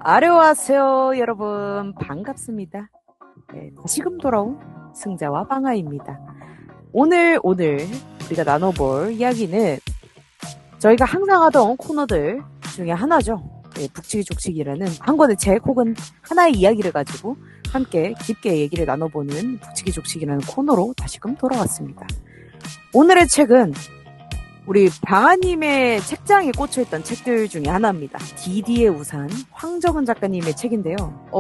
안녕하세요, 여러분. 반갑습니다. 네, 다시금 돌아온 승자와 방아입니다. 오늘 우리가 나눠볼 이야기는 저희가 항상 하던 코너들 중에 하나죠. 네, 북치기족치기라는 한 권의 책 혹은 하나의 이야기를 가지고 함께 깊게 얘기를 나눠보는 북치기족치기라는 코너로 다시금 돌아왔습니다. 오늘의 책은 우리 방아님의 책장에 꽂혀있던 책들 중에 하나입니다. 디디의 우산, 황정은 작가님의 책인데요.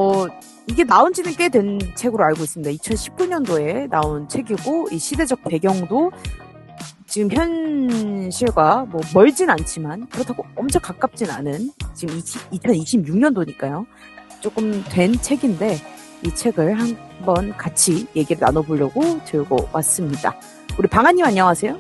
이게 나온 지는 꽤 된 책으로 알고 있습니다. 2019년도에 나온 책이고, 이 시대적 배경도 지금 현실과 뭐 멀진 않지만, 그렇다고 엄청 가깝진 않은, 지금 2026년도니까요. 조금 된 책인데, 이 책을 한번 같이 얘기를 나눠보려고 들고 왔습니다. 우리 방아님 안녕하세요.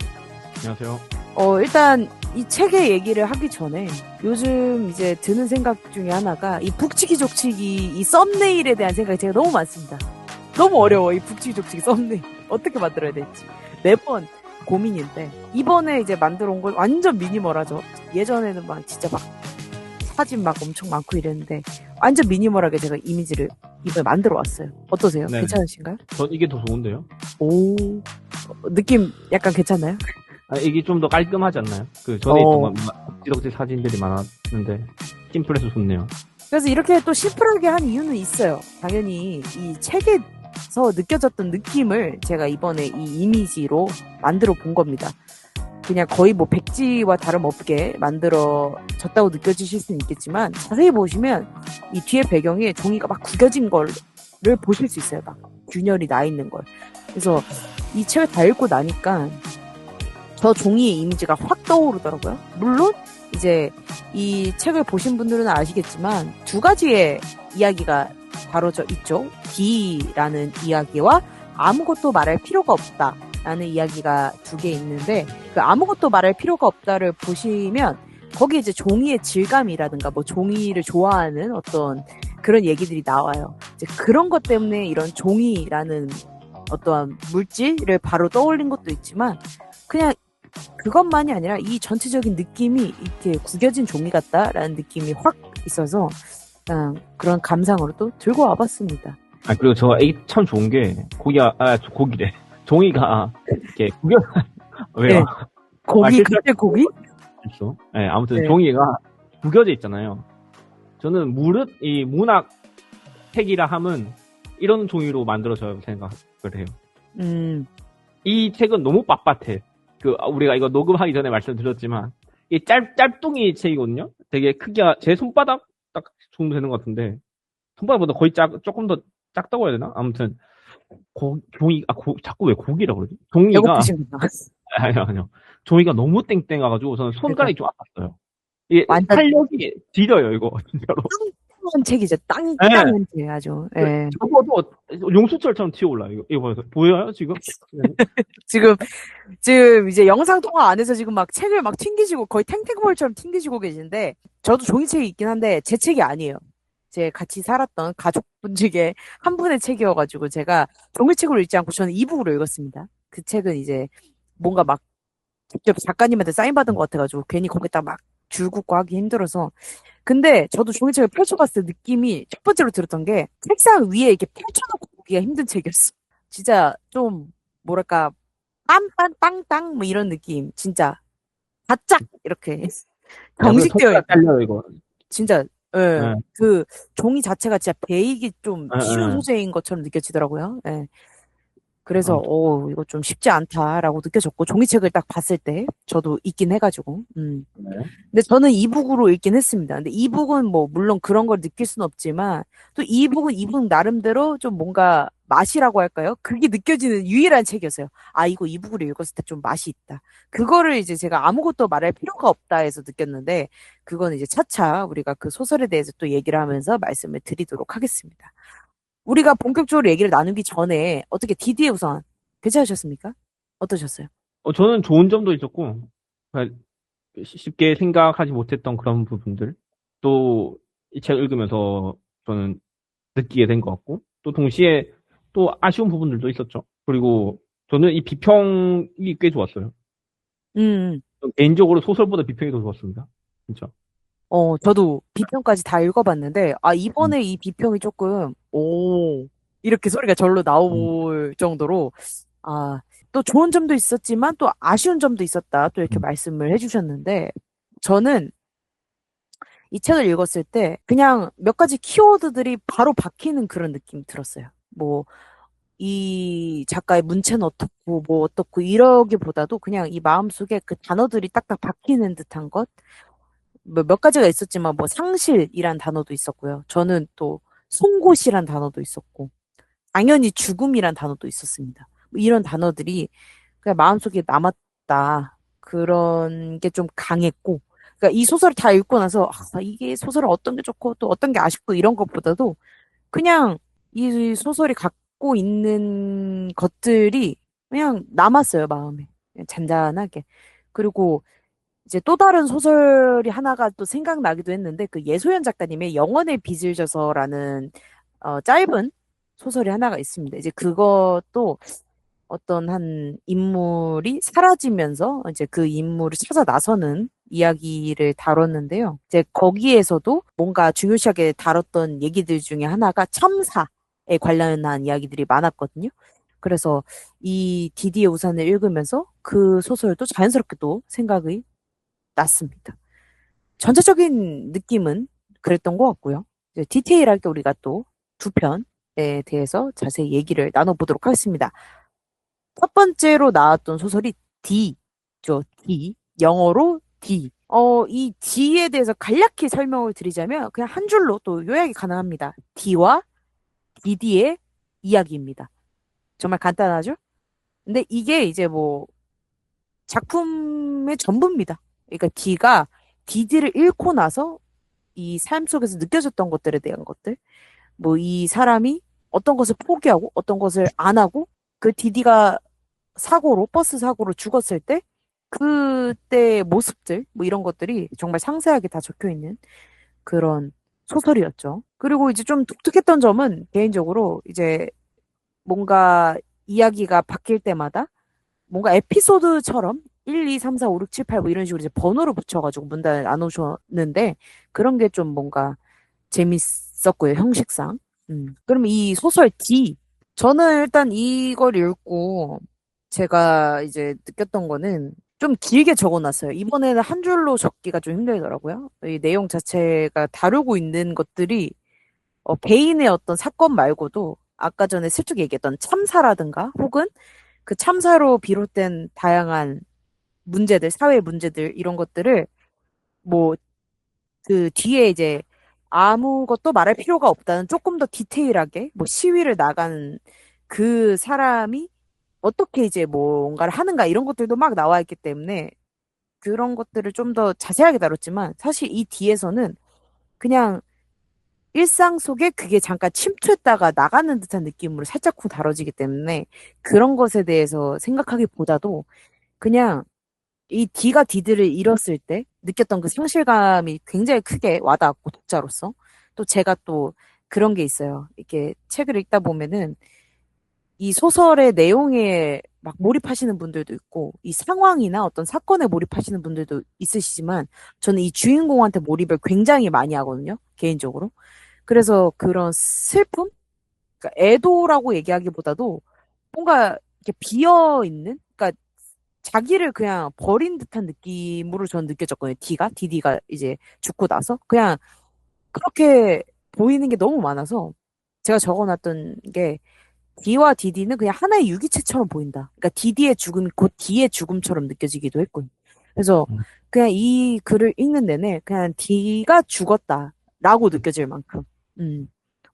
안녕하세요. 일단 이 책의 얘기를 하기 전에 요즘 이제 드는 생각 중에 하나가 이 북치기족치기 이 썸네일에 대한 생각이 제가 너무 많습니다. 너무 어려워. 이 북치기족치기 썸네일 어떻게 만들어야 될지 매번 고민인데 이번에 이제 만들어 온 건 완전 미니멀하죠. 예전에는 막 진짜 막 사진 막 엄청 많고 이랬는데 완전 미니멀하게 제가 이미지를 이번에 만들어 왔어요. 어떠세요? 네. 괜찮으신가요? 전 이게 더 좋은데요? 오, 느낌 약간 괜찮나요? 이게 좀 더 깔끔하지 않나요? 그 전에 있던 덕지덕지 사진들이 많았는데 심플해서 좋네요. 그래서 이렇게 또 심플하게 한 이유는 있어요. 당연히 이 책에서 느껴졌던 느낌을 제가 이번에 이 이미지로 만들어 본 겁니다. 그냥 거의 뭐 백지와 다름없게 만들어졌다고 느껴지실 수는 있겠지만 자세히 보시면 이 뒤에 배경에 종이가 막 구겨진 거를 보실 수 있어요. 막 균열이 나 있는 걸. 그래서 이 책을 다 읽고 나니까 저 종이의 이미지가 확 떠오르더라고요. 물론 이제 이 책을 보신 분들은 아시겠지만 두 가지의 이야기가 다뤄져 있죠. D라는 이야기와 아무것도 말할 필요가 없다라는 이야기가 두 개 있는데 그 아무것도 말할 필요가 없다를 보시면 거기 이제 종이의 질감이라든가 뭐 종이를 좋아하는 어떤 그런 얘기들이 나와요. 이제 그런 것 때문에 이런 종이라는 어떠한 물질을 바로 떠올린 것도 있지만 그냥 그것만이 아니라 이 전체적인 느낌이 이렇게 구겨진 종이 같다라는 느낌이 확 있어서 그런 감상으로 또 들고 와봤습니다. 그리고 이게 참 좋은 게 고기래. 종이가 이렇게 구겨 왜요? 네. 고기 그때 고기? 있어. 네, 아무튼 네. 종이가 구겨져 있잖아요. 저는 무릇 이 문학 책이라 함은 이런 종이로 만들어져야 생각을 해요. 이 책은 너무 빳빳해. 우리가 이거 녹음하기 전에 말씀드렸지만, 이 짤뚱이 책이거든요? 되게 크기가 제 손바닥 딱 정도 되는 것 같은데, 손바닥보다 거의 조금 더 작다고 해야 되나? 아무튼, 자꾸 왜 고기라고 그러지? 종이가. 배고프신구나. 아니요. 종이가 너무 땡땡해가지고, 저는 손가락이 좀 아팠어요. 이게 완전 탄력이 지려요, 이거, 진짜로. 땅땅한 책이죠. 땅땅한 책 아주. 예. 저거도 용수철처럼 튀어올라, 이거 보여요, 지금? 지금 이제 영상 통화 안에서 지금 막 책을 막 튕기시고 거의 탱탱볼처럼 튕기시고 계신데 저도 종이책이 있긴 한데 제 책이 아니에요. 제 같이 살았던 가족분 중에 한 분의 책이어가지고 제가 종이책으로 읽지 않고 저는 이북으로 읽었습니다. 그 책은 이제 뭔가 막 직접 작가님한테 사인받은 것 같아가지고 괜히 거기다 막 줄 긋고 하기 힘들어서 근데 저도 종이책을 펼쳐봤을 때 느낌이 첫 번째로 들었던 게 책상 위에 이렇게 펼쳐놓고 보기가 힘든 책이었어. 진짜 좀 뭐랄까 빰빰 뭐 이런 느낌 진짜 바짝 이렇게 정식되어 있고 잘려 이거. 진짜 예. 네. 그 종이 자체가 진짜 베이기 좀 쉬운 소재인 것처럼 느껴지더라고요. 예. 그래서 이거 좀 쉽지 않다라고 느껴졌고 종이책을 딱 봤을 때 저도 있긴 해가지고 네. 근데 저는 이북으로 읽긴 했습니다. 근데 이북은 뭐 물론 그런 걸 느낄 수는 없지만 또 이북은 이북 나름대로 좀 뭔가 맛이라고 할까요? 그게 느껴지는 유일한 책이었어요. 이거 이북으로 읽었을 때 좀 맛이 있다. 그거를 이제 제가 아무것도 말할 필요가 없다 해서 느꼈는데 그건 이제 차차 우리가 그 소설에 대해서 또 얘기를 하면서 말씀을 드리도록 하겠습니다. 우리가 본격적으로 얘기를 나누기 전에 어떻게 디디의 우선 괜찮으셨습니까? 어떠셨어요? 저는 좋은 점도 있었고 쉽게 생각하지 못했던 그런 부분들 또 이 책 읽으면서 저는 느끼게 된 것 같고 또 동시에 또 아쉬운 부분들도 있었죠. 그리고 저는 이 비평이 꽤 좋았어요. 개인적으로 소설보다 비평이 더 좋았습니다. 진짜. 저도 비평까지 다 읽어봤는데, 음, 이번에 이 비평이 조금, 이렇게 소리가 절로 음, 나올 정도로, 아, 또 좋은 점도 있었지만 또 아쉬운 점도 있었다. 또 이렇게 음, 말씀을 해주셨는데, 저는 이 책을 읽었을 때 그냥 몇 가지 키워드들이 바로 박히는 그런 느낌이 들었어요. 뭐, 이 작가의 문체는 어떻고, 뭐 어떻고, 이러기보다도 그냥 이 마음속에 그 단어들이 딱딱 박히는 듯한 것? 몇 가지가 있었지만, 뭐 상실이란 단어도 있었고요. 저는 또 송곳이란 단어도 있었고, 당연히 죽음이란 단어도 있었습니다. 뭐 이런 단어들이 그냥 마음속에 남았다. 그런 게 좀 강했고, 그러니까 이 소설을 다 읽고 나서 이게 소설은 어떤 게 좋고 또 어떤 게 아쉽고 이런 것보다도 그냥 이 소설이 갖고 있는 것들이 그냥 남았어요, 마음에. 그냥 잔잔하게. 그리고 이제 또 다른 소설이 하나가 또 생각나기도 했는데 그 예소연 작가님의 영원의 빚을 져서라는 짧은 소설이 하나가 있습니다. 이제 그것도 어떤 한 인물이 사라지면서 이제 그 인물을 찾아 나서는 이야기를 다뤘는데요. 이제 거기에서도 뭔가 중요시하게 다뤘던 얘기들 중에 하나가 참사에 관련한 이야기들이 많았거든요. 그래서 이 디디의 우산을 읽으면서 그 소설도 자연스럽게 또 생각이 났습니다. 전체적인 느낌은 그랬던 것 같고요. 이제 디테일하게 우리가 또 두 편에 대해서 자세히 얘기를 나눠보도록 하겠습니다. 첫 번째로 나왔던 소설이 D죠. D. 영어로 D. 이 D에 대해서 간략히 설명을 드리자면 그냥 한 줄로 또 요약이 가능합니다. D와 DD의 이야기입니다. 정말 간단하죠? 근데 이게 이제 뭐 작품의 전부입니다. 그러니까 D가 DD를 잃고 나서 이 삶 속에서 느껴졌던 것들에 대한 것들. 뭐 이 사람이 어떤 것을 포기하고 어떤 것을 안 하고 그 DD가 버스 사고로 죽었을 때, 그때 모습들, 뭐 이런 것들이 정말 상세하게 다 적혀 있는 그런 소설이었죠. 그리고 이제 좀 독특했던 점은 개인적으로 이제 뭔가 이야기가 바뀔 때마다 뭔가 에피소드처럼 1, 2, 3, 4, 5, 6, 7, 8 뭐 이런 식으로 이제 번호를 붙여가지고 문단을 나누셨는데 그런 게 좀 뭔가 재밌었고요, 형식상. 그럼 이 소설 D. 저는 일단 이걸 읽고 제가 이제 느꼈던 거는 좀 길게 적어놨어요. 이번에는 한 줄로 적기가 좀 힘들더라고요. 이 내용 자체가 다루고 있는 것들이 개인의 어떤 사건 말고도 아까 전에 슬쩍 얘기했던 참사라든가 혹은 그 참사로 비롯된 다양한 문제들, 사회 문제들 이런 것들을 뭐 그 뒤에 이제 아무것도 말할 필요가 없다는 조금 더 디테일하게 뭐 시위를 나가는 그 사람이 어떻게 이제 뭔가를 하는가 이런 것들도 막 나와 있기 때문에 그런 것들을 좀 더 자세하게 다뤘지만 사실 이 뒤에서는 그냥 일상 속에 그게 잠깐 침투했다가 나가는 듯한 느낌으로 살짝쿵 다뤄지기 때문에 그런 것에 대해서 생각하기보다도 그냥 이 D가 D들을 잃었을 때 느꼈던 그 상실감이 굉장히 크게 와닿았고, 독자로서. 또 제가 또 그런 게 있어요. 이렇게 책을 읽다 보면은 이 소설의 내용에 막 몰입하시는 분들도 있고, 이 상황이나 어떤 사건에 몰입하시는 분들도 있으시지만, 저는 이 주인공한테 몰입을 굉장히 많이 하거든요. 개인적으로. 그래서 그런 슬픔? 그러니까 애도라고 얘기하기보다도 뭔가 이렇게 비어 있는? 그러니까 자기를 그냥 버린 듯한 느낌으로 전 느껴졌거든요. 디디가 이제 죽고 나서. 그냥 그렇게 보이는 게 너무 많아서 제가 적어놨던 게 D와 디디는 그냥 하나의 유기체처럼 보인다. 그러니까 디디의 죽음이 곧 D의 죽음처럼 느껴지기도 했고요. 그래서 음, 그냥 이 글을 읽는 내내 그냥 D가 죽었다라고 음, 느껴질 만큼,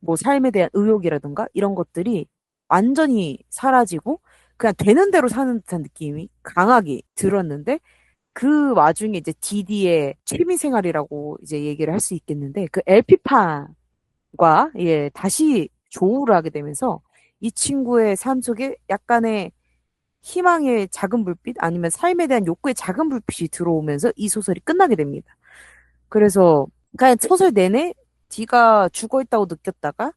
뭐 삶에 대한 의욕이라든가 이런 것들이 완전히 사라지고 그냥 되는 대로 사는 듯한 느낌이 강하게 들었는데 그 와중에 이제 디디의 취미 생활이라고 이제 얘기를 할 수 있겠는데 그 LP판과 예, 다시 조우를 하게 되면서 이 친구의 삶 속에 약간의 희망의 작은 불빛 아니면 삶에 대한 욕구의 작은 불빛이 들어오면서 이 소설이 끝나게 됩니다. 그래서 그냥 소설 내내 디가 죽어 있다고 느꼈다가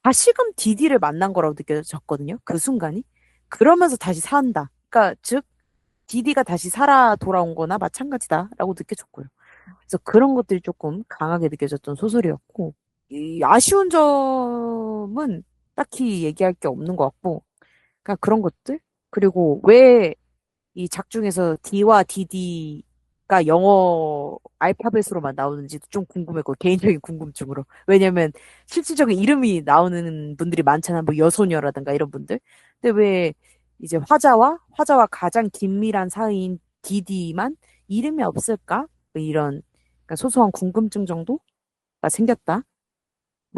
다시금 디디를 만난 거라고 느껴졌거든요. 그 순간이. 그러면서 다시 산다. 그러니까 즉 디디가 다시 살아 돌아온 거나 마찬가지다라고 느껴졌고요. 그래서 그런 것들이 조금 강하게 느껴졌던 소설이었고, 이 아쉬운 점은 딱히 얘기할 게 없는 것 같고, 그냥 그런 것들? 그리고 왜 이 작중에서 D와 DD가 영어 알파벳으로만 나오는지도 좀 궁금했고, 개인적인 궁금증으로. 왜냐면 실질적인 이름이 나오는 분들이 많잖아. 뭐 여소녀라든가 이런 분들. 근데 왜 이제 화자와 가장 긴밀한 사이인 DD만 이름이 없을까? 뭐 이런 그러니까 소소한 궁금증 정도가 생겼다로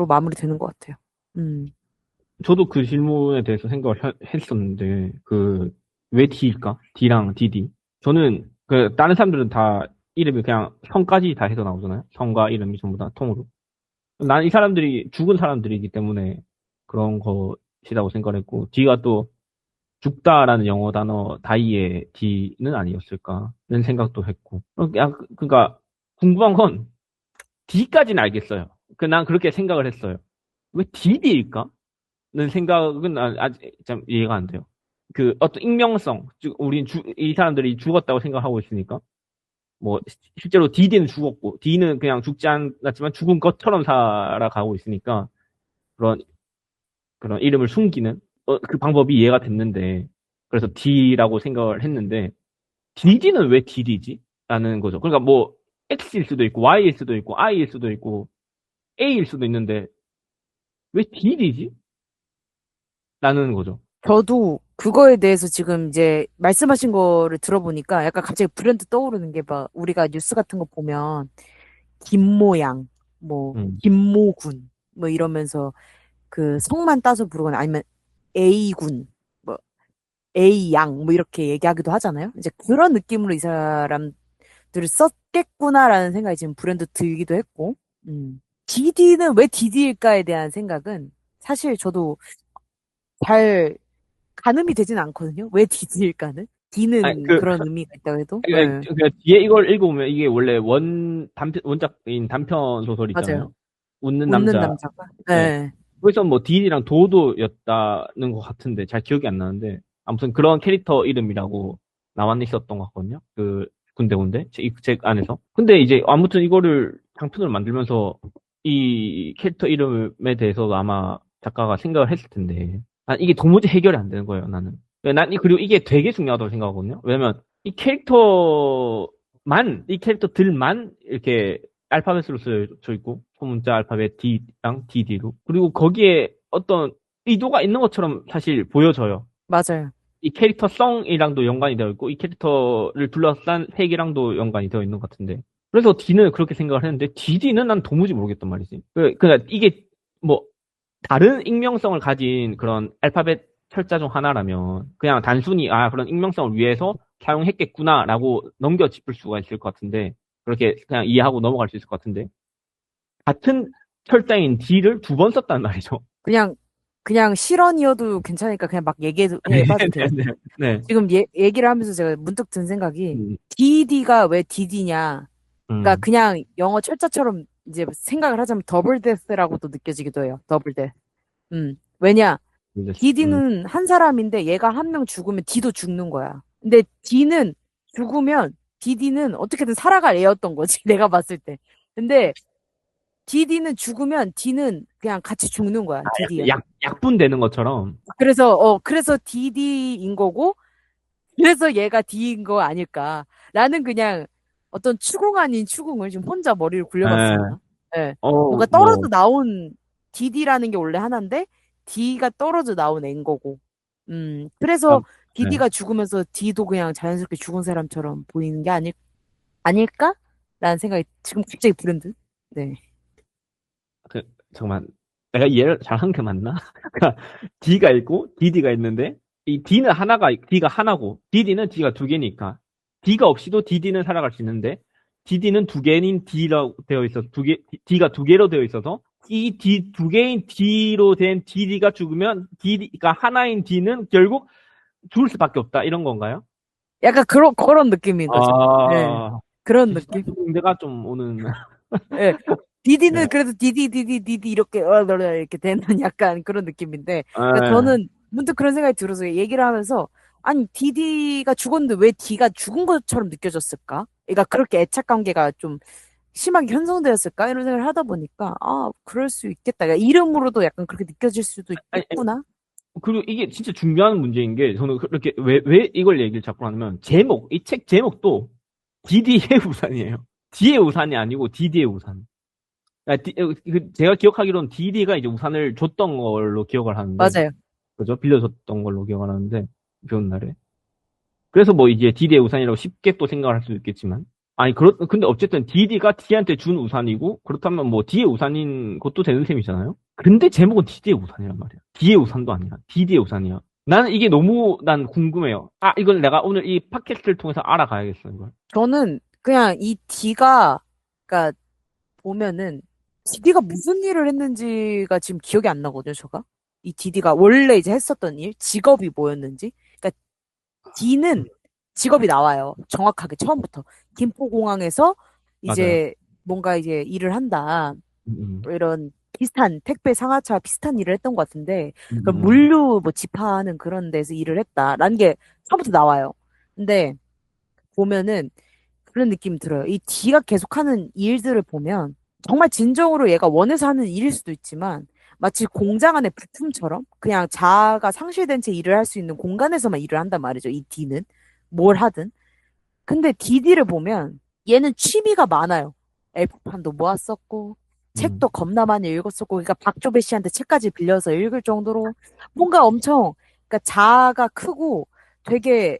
마무리되는 것 같아요. 음, 저도 그 질문에 대해서 생각을 했었는데, 왜 D일까? D랑 DD. 저는, 다른 사람들은 다 이름이 그냥 성까지 다 해서 나오잖아요? 성과 이름이 전부 다 통으로. 난 이 사람들이 죽은 사람들이기 때문에 그런 것이라고 생각을 했고, D가 또 죽다라는 영어 단어 다이의 D는 아니었을까라는 생각도 했고. 그러니까 궁금한 건 D까지는 알겠어요. 난 그렇게 생각을 했어요. 왜 DD일까? 는 생각은 아직 참 이해가 안 돼요. 어떤 익명성, 즉, 이 사람들이 죽었다고 생각하고 있으니까, 뭐, 실제로 DD는 죽었고, D는 그냥 죽지 않았지만 죽은 것처럼 살아가고 있으니까, 그런, 그런 이름을 숨기는, 그 방법이 이해가 됐는데, 그래서 D라고 생각을 했는데, DD는 왜 DD지? 라는 거죠. 그러니까 뭐, X일 수도 있고, Y일 수도 있고, I일 수도 있고, A일 수도 있는데, 왜 DD지? 라는 거죠. 저도 그거에 대해서 지금 이제 말씀하신 거를 들어보니까 약간 갑자기 브랜드 떠오르는 게 막 우리가 뉴스 같은 거 보면 김모양, 뭐 음. 김모군 뭐 이러면서 그 성만 따서 부르거나 아니면 A군, 뭐 A양 뭐 이렇게 얘기하기도 하잖아요. 이제 그런 느낌으로 이 사람들을 썼겠구나라는 생각이 지금 브랜드 들기도 했고, DD는 왜 DD일까에 대한 생각은 사실 저도 잘 가늠이 되진 않거든요. 왜 D일까는? 아니, D는 그런 의미가 있다고 해도. 네, 뒤에 이걸 읽어보면 이게 원래 원작인 단편 소설 맞아요. 있잖아요. 웃는 웃는 남자. 남자가. 네. 네, 그래서 뭐 딘이랑 도도였다는 것 같은데 잘 기억이 안 나는데 아무튼 그런 캐릭터 이름이라고 나와 있었던 것 같거든요. 군데군데 책 안에서. 근데 이제 아무튼 이거를 장편으로 만들면서 이 캐릭터 이름에 대해서 아마 작가가 생각을 했을 텐데 이게 도무지 해결이 안 되는 거예요. 나는. 그리고 이게 되게 중요하다고 생각하거든요. 왜냐면 이 캐릭터들만 이렇게 알파벳으로 쓰여져 있고, 소문자 알파벳 D랑 DD로. 그리고 거기에 어떤 의도가 있는 것처럼 사실 보여져요. 맞아요. 이 캐릭터성이랑도 연관이 되어 있고, 이 캐릭터를 둘러싼 색이랑도 연관이 되어 있는 것 같은데. 그래서 D는 그렇게 생각을 했는데, DD는 난 도무지 모르겠단 말이지. 그러니까 이게 뭐, 다른 익명성을 가진 그런 알파벳 철자 중 하나라면 그냥 단순히 그런 익명성을 위해서 사용했겠구나라고 넘겨 짚을 수가 있을 것 같은데 그렇게 그냥 이해하고 넘어갈 수 있을 것 같은데 같은 철자인 D를 두 번 썼단 말이죠. 그냥, 그냥 실언이어도 괜찮으니까 그냥 막 네, 얘기해봐도 네, 되겠어요. 네. 네. 지금 얘기를 하면서 제가 문득 든 생각이, 음, DD가 왜 DD냐. 그러니까 음, 그냥 영어 철자처럼 이제 생각을 하자면 더블 데스라고도 느껴지기도 해요. 더블 데스. 왜냐? DD는 한 사람인데 얘가 한 명 죽으면 D도 죽는 거야. 근데 D는 죽으면 DD는 어떻게든 살아갈 애였던 거지. 내가 봤을 때. 근데 DD는 죽으면 D는 그냥 같이 죽는 거야. DD야. 약분 되는 것처럼. 그래서 DD인 거고, 그래서 얘가 D인 거 아닐까. 나는 그냥 어떤 추궁 아닌 추궁을 지금 혼자 머리를 예, 굴려봤습니다. 예. 뭔가 떨어져 뭐, 나온 DD라는 게 원래 하나인데, D가 떨어져 나온 앤 거고. 아, 그래서 네. DD가 죽으면서 D도 그냥 자연스럽게 죽은 사람처럼 보이는 게 아닐까? 라는 생각이 지금 갑자기 불현듯. 네. 그, 잠깐만. 내가 이해를 잘한 게 맞나? 그러니까 D가 있고 DD가 있는데 이 D가 하나고 DD는 D가 두 개니까 D가 없이도 DD는 살아갈 수 있는데 DD는 두 개인 D라고 되어 있어서 D가 두 개로 되어 있어서 이 D 두 개인 D로 된 DD가 죽으면 D가 하나인 D는 결국 죽을 수밖에 없다 이런 건가요? 약간 그런 느낌인 거죠. 네. 아, 그런 느낌? 지수인데가 좀 오는. 예. 네. 디디는 그래도 디디 이렇게 이렇게 되는 약간 그런 느낌인데, 그러니까 아, 저는 문득 그런 생각이 들어서 얘기를 하면서 아니 디디가 죽었는데 왜 디가 죽은 것처럼 느껴졌을까? 그러니까 그렇게 애착 관계가 좀 심하게 형성되었을까? 이런 생각을 하다 보니까, 아, 그럴 수 있겠다. 그러니까 이름으로도 약간 그렇게 느껴질 수도 아니, 있겠구나? 그리고 이게 진짜 중요한 문제인 게, 저는 그렇게, 왜 이걸 얘기를 자꾸 하냐면, 제목, 이 책 제목도 디디의 우산이에요. 디의 우산이 아니고 디디의 우산. 제가 기억하기로는 디디가 이제 우산을 줬던 걸로 기억을 하는데, 맞아요. 그죠? 빌려줬던 걸로 기억을 하는데, 비 오는 날에. 그래서 뭐 이제 디디의 우산이라고 쉽게 또 생각을 할 수도 있겠지만, 아니, 근데 어쨌든 디디가 디한테 준 우산이고, 그렇다면 뭐 디의 우산인 것도 되는 셈이잖아요? 근데 제목은 디디의 우산이란 말이야. 디의 우산도 아니야. 디디의 우산이야. 나는 이게 너무 난 궁금해요. 아, 이건 내가 오늘 이 팟캐스트를 통해서 알아가야겠어, 이걸. 저는 그냥 이 D가, 그러니까 보면은, 디디가 무슨 일을 했는지가 지금 기억이 안 나거든요, 제가. 이 디디가 원래 이제 했었던 일, 직업이 뭐였는지. 그러니까 D는 직업이 나와요. 정확하게 처음부터. 김포공항에서 맞아요. 이제 뭔가 이제 일을 한다. 음, 이런 비슷한 택배 상하차 비슷한 일을 했던 것 같은데 음, 그 음, 물류 뭐 집하는 그런 데서 일을 했다라는 게 처음부터 나와요. 근데 보면은 그런 느낌이 들어요. 이 D가 계속하는 일들을 보면 정말 진정으로 얘가 원해서 하는 일일 수도 있지만 마치 공장 안의 부품처럼 그냥 자아가 상실된 채 일을 할 수 있는 공간에서만 일을 한단 말이죠. 이 D는 뭘 하든. 근데 디디를 보면 얘는 취미가 많아요. 엘프판도 모았었고 책도 음, 겁나 많이 읽었었고 그러니까 박조배 씨한테 책까지 빌려서 읽을 정도로 뭔가 엄청 그러니까 자아가 크고 되게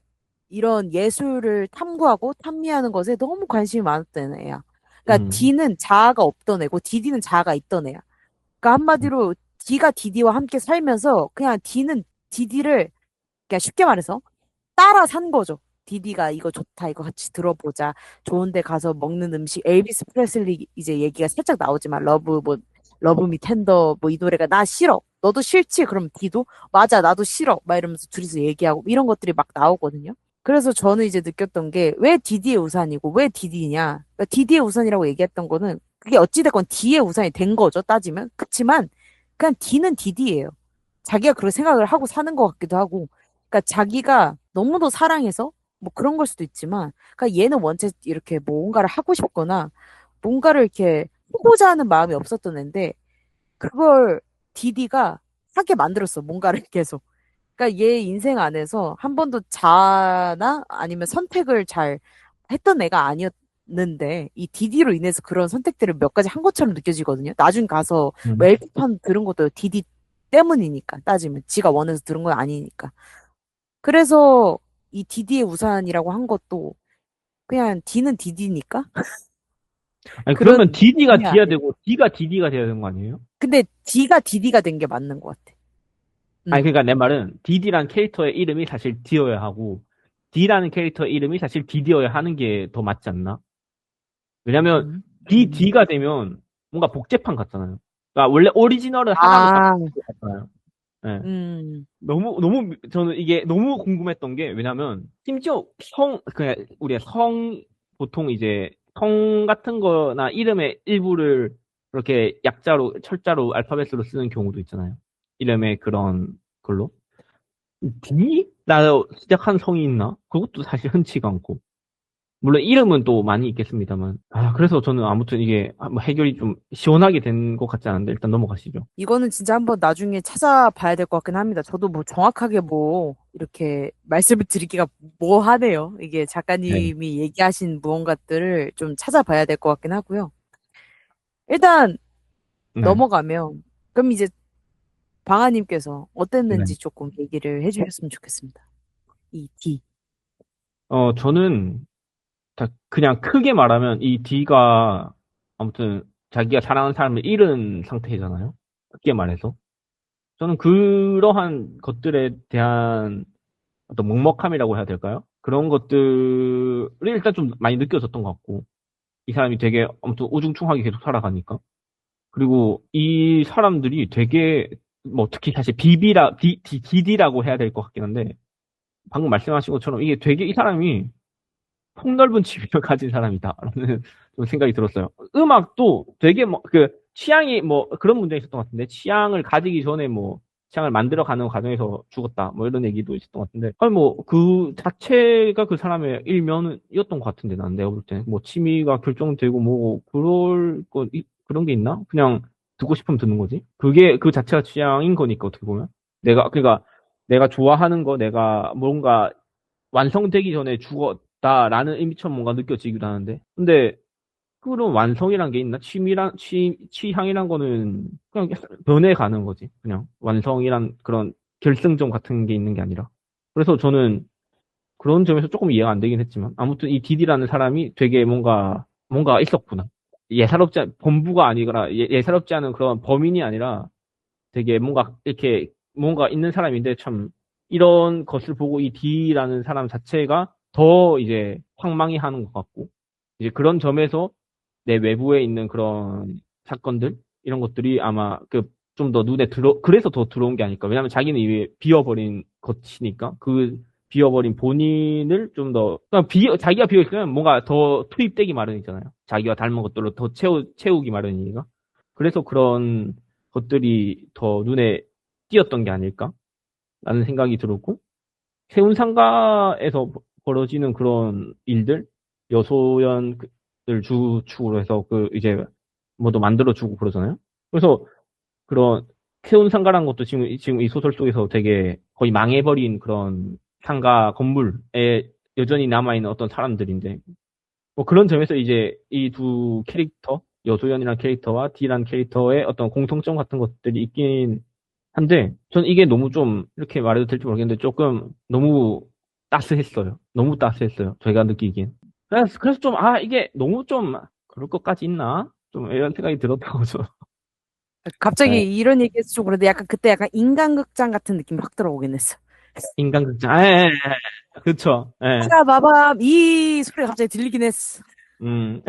이런 예술을 탐구하고 탐미하는 것에 너무 관심이 많았던 애야. 그러니까 음, 디는 자아가 없던 애고 디디는 자아가 있던 애야. 그러니까 한마디로 디가 디디와 함께 살면서 그냥 디는 디디를 그냥 쉽게 말해서 따라 산 거죠. 디디가 이거 좋다, 이거 같이 들어보자. 좋은 데 가서 먹는 음식, 엘비스 프레슬리 이제 얘기가 살짝 나오지만, 러브 미 텐더, 뭐 이 노래가 나 싫어. 너도 싫지? 그럼 디도, 맞아, 나도 싫어. 막 이러면서 둘이서 얘기하고, 이런 것들이 막 나오거든요. 그래서 저는 이제 느꼈던 게, 왜 디디의 우산이고, 왜 디디냐? 그러니까 디디의 우산이라고 얘기했던 거는, 그게 어찌됐건 디의 우산이 된 거죠, 따지면. 그치만, 그냥 디는 디디예요. 자기가 그렇게 생각을 하고 사는 것 같기도 하고, 그러니까 자기가 너무도 사랑해서 뭐 그런 걸 수도 있지만, 그러니까 얘는 원체 이렇게 뭔가를 하고 싶거나 뭔가를 이렇게 하고자 하는 마음이 없었던 앤데 그걸 디디가 하게 만들었어. 뭔가를 계속. 그러니까 얘 인생 안에서 한 번도 자나 아니면 선택을 잘 했던 애가 아니었는데 이 디디로 인해서 그런 선택들을 몇 가지 한 것처럼 느껴지거든요. 나중 가서 뭐 음. LP판 들은 것도 디디 때문이니까 따지면 지가 원해서 들은 건 아니니까. 그래서 이 디디의 우산이라고 한 것도 그냥 D는 디디니까 아니, 그러면 그런 디디가 느낌이 디야 아니에요. 되고, 디가 디디가 돼야 되는 거 아니에요? 근데 D가 디디가 된 게 맞는 것 같아. 아니, 음. 그러니까 내 말은 디디란 캐릭터의 이름이 사실 디어야 하고, D라는 캐릭터의 이름이 사실 디디어야 하는 게 더 맞지 않나? 왜냐면, 음. D가 되면 뭔가 복제판 같잖아요. 그러니까 원래 오리지널은 하나로 딱 아, 같잖아요. 예. 음, 저는 이게 너무 궁금했던 게, 왜냐면, 심지어 그냥, 우리가 보통 이제, 성 같은 거나 이름의 일부를 그렇게 약자로, 철자로, 알파벳으로 쓰는 경우도 있잖아요. 이름의 그런 걸로. D? 나 시작한 성이 있나? 그것도 사실 흔치가 않고. 물론 이름은 또 많이 있겠습니다만. 아, 그래서 저는 아무튼 이게 뭐 해결이 좀 시원하게 된 것 같지 않은데, 일단 넘어가시죠. 이거는 진짜 한번 나중에 찾아봐야 될 것 같긴 합니다. 저도 뭐 정확하게 뭐 이렇게 말씀을 드리기가 뭐 하네요. 이게 네. 작가님이 얘기하신 무언가들을 좀 찾아봐야 될 것 같긴 하고요. 일단 네. 넘어가면 그럼 이제 방아님께서 네. 어땠는지 조금 얘기를 해주셨으면 좋겠습니다. 이 D. 저는 그냥 크게 말하면 이 D가 아무튼 자기가 사랑하는 사람을 잃은 상태잖아요. 크게 말해서. 저는 그러한 것들에 대한 어떤 먹먹함이라고 해야 될까요? 그런 것들을 일단 좀 많이 느껴졌던 것 같고, 이 사람이 되게 아무튼 우중충하게 계속 살아가니까. 그리고 이 사람들이 되게, 뭐 특히 사실 DD라고 해야 될 것 같긴 한데, 방금 말씀하신 것처럼 이게 되게 이 사람이 폭넓은 취미를 가진 사람이다라는 좀 생각이 들었어요. 음악도 되게 뭐, 취향이 뭐, 그런 문제가 있었던 것 같은데, 취향을 가지기 전에 뭐, 취향을 만들어가는 과정에서 죽었다. 뭐 이런 얘기도 있었던 것 같은데. 아니 뭐 그 자체가 그 사람의 일면이었던 것 같은데 난 내가 볼 때는 뭐 취미가 결정되고 뭐 그런 게 있나? 그냥 듣고 싶으면 듣는 거지. 그게 그 자체가 취향인 거니까 어떻게 보면 그러니까 내가 좋아하는 거 내가 뭔가 완성되기 전에 죽었다라는 의미처럼 뭔가 느껴지기도 하는데 근데 그런 완성이란 게 있나? 취향이란 거는 그냥 변해가는 거지. 그냥 완성이란 그런 결승점 같은 게 있는 게 아니라. 그래서 저는 그런 점에서 조금 이해가 안 되긴 했지만 아무튼 이 디디라는 사람이 되게 뭔가 있었구나. 범부가 아니거나 예사롭지 않은 그런 범인이 아니라 되게 뭔가 이렇게 뭔가 있는 사람인데 참 이런 것을 보고 이 D라는 사람 자체가 더 이제 황망해 하는 것 같고 이제 그런 점에서 내 외부에 있는 그런 사건들 이런 것들이 아마 그 좀 더 눈에 그래서 더 들어온 게 아닐까. 왜냐면 자기는 이미 비워버린 것이니까 그 비워버린 본인을 좀 더 자기가 비워있으면 뭔가 더 투입되기 마련이잖아요. 자기와 닮은 것들로 더 채우기 마련이니까. 그래서 그런 것들이 더 눈에 띄었던 게 아닐까라는 생각이 들었고 세운상가에서 벌어지는 그런 일들 여소연을 주축으로 해서 그 이제 뭐도 만들어주고 그러잖아요. 그래서 그런 세운상가라는 것도 지금 이 소설 속에서 되게 거의 망해버린 그런 상가 건물에 여전히 남아있는 어떤 사람들인데 뭐 그런 점에서 이제 이 두 캐릭터 여소연이라는 캐릭터와 D라는 캐릭터의 어떤 공통점 같은 것들이 있긴 한데, 전 이게 너무 좀, 이렇게 말해도 될지 모르겠는데, 조금 너무 따스했어요. 너무 따스했어요. 제가 느끼기엔. 그래서 좀, 이게 너무 좀, 그럴 것까지 있나? 좀 이런 생각이 들었다고, 저. 네. 갑자기 이런 얘기해서 좀 그런데 약간 그때 약간 인간극장 같은 느낌이 확 들어오긴 했어. 인간극장, 그쵸. 예. 빠바밤 이 소리가 갑자기 들리긴 했어. 음.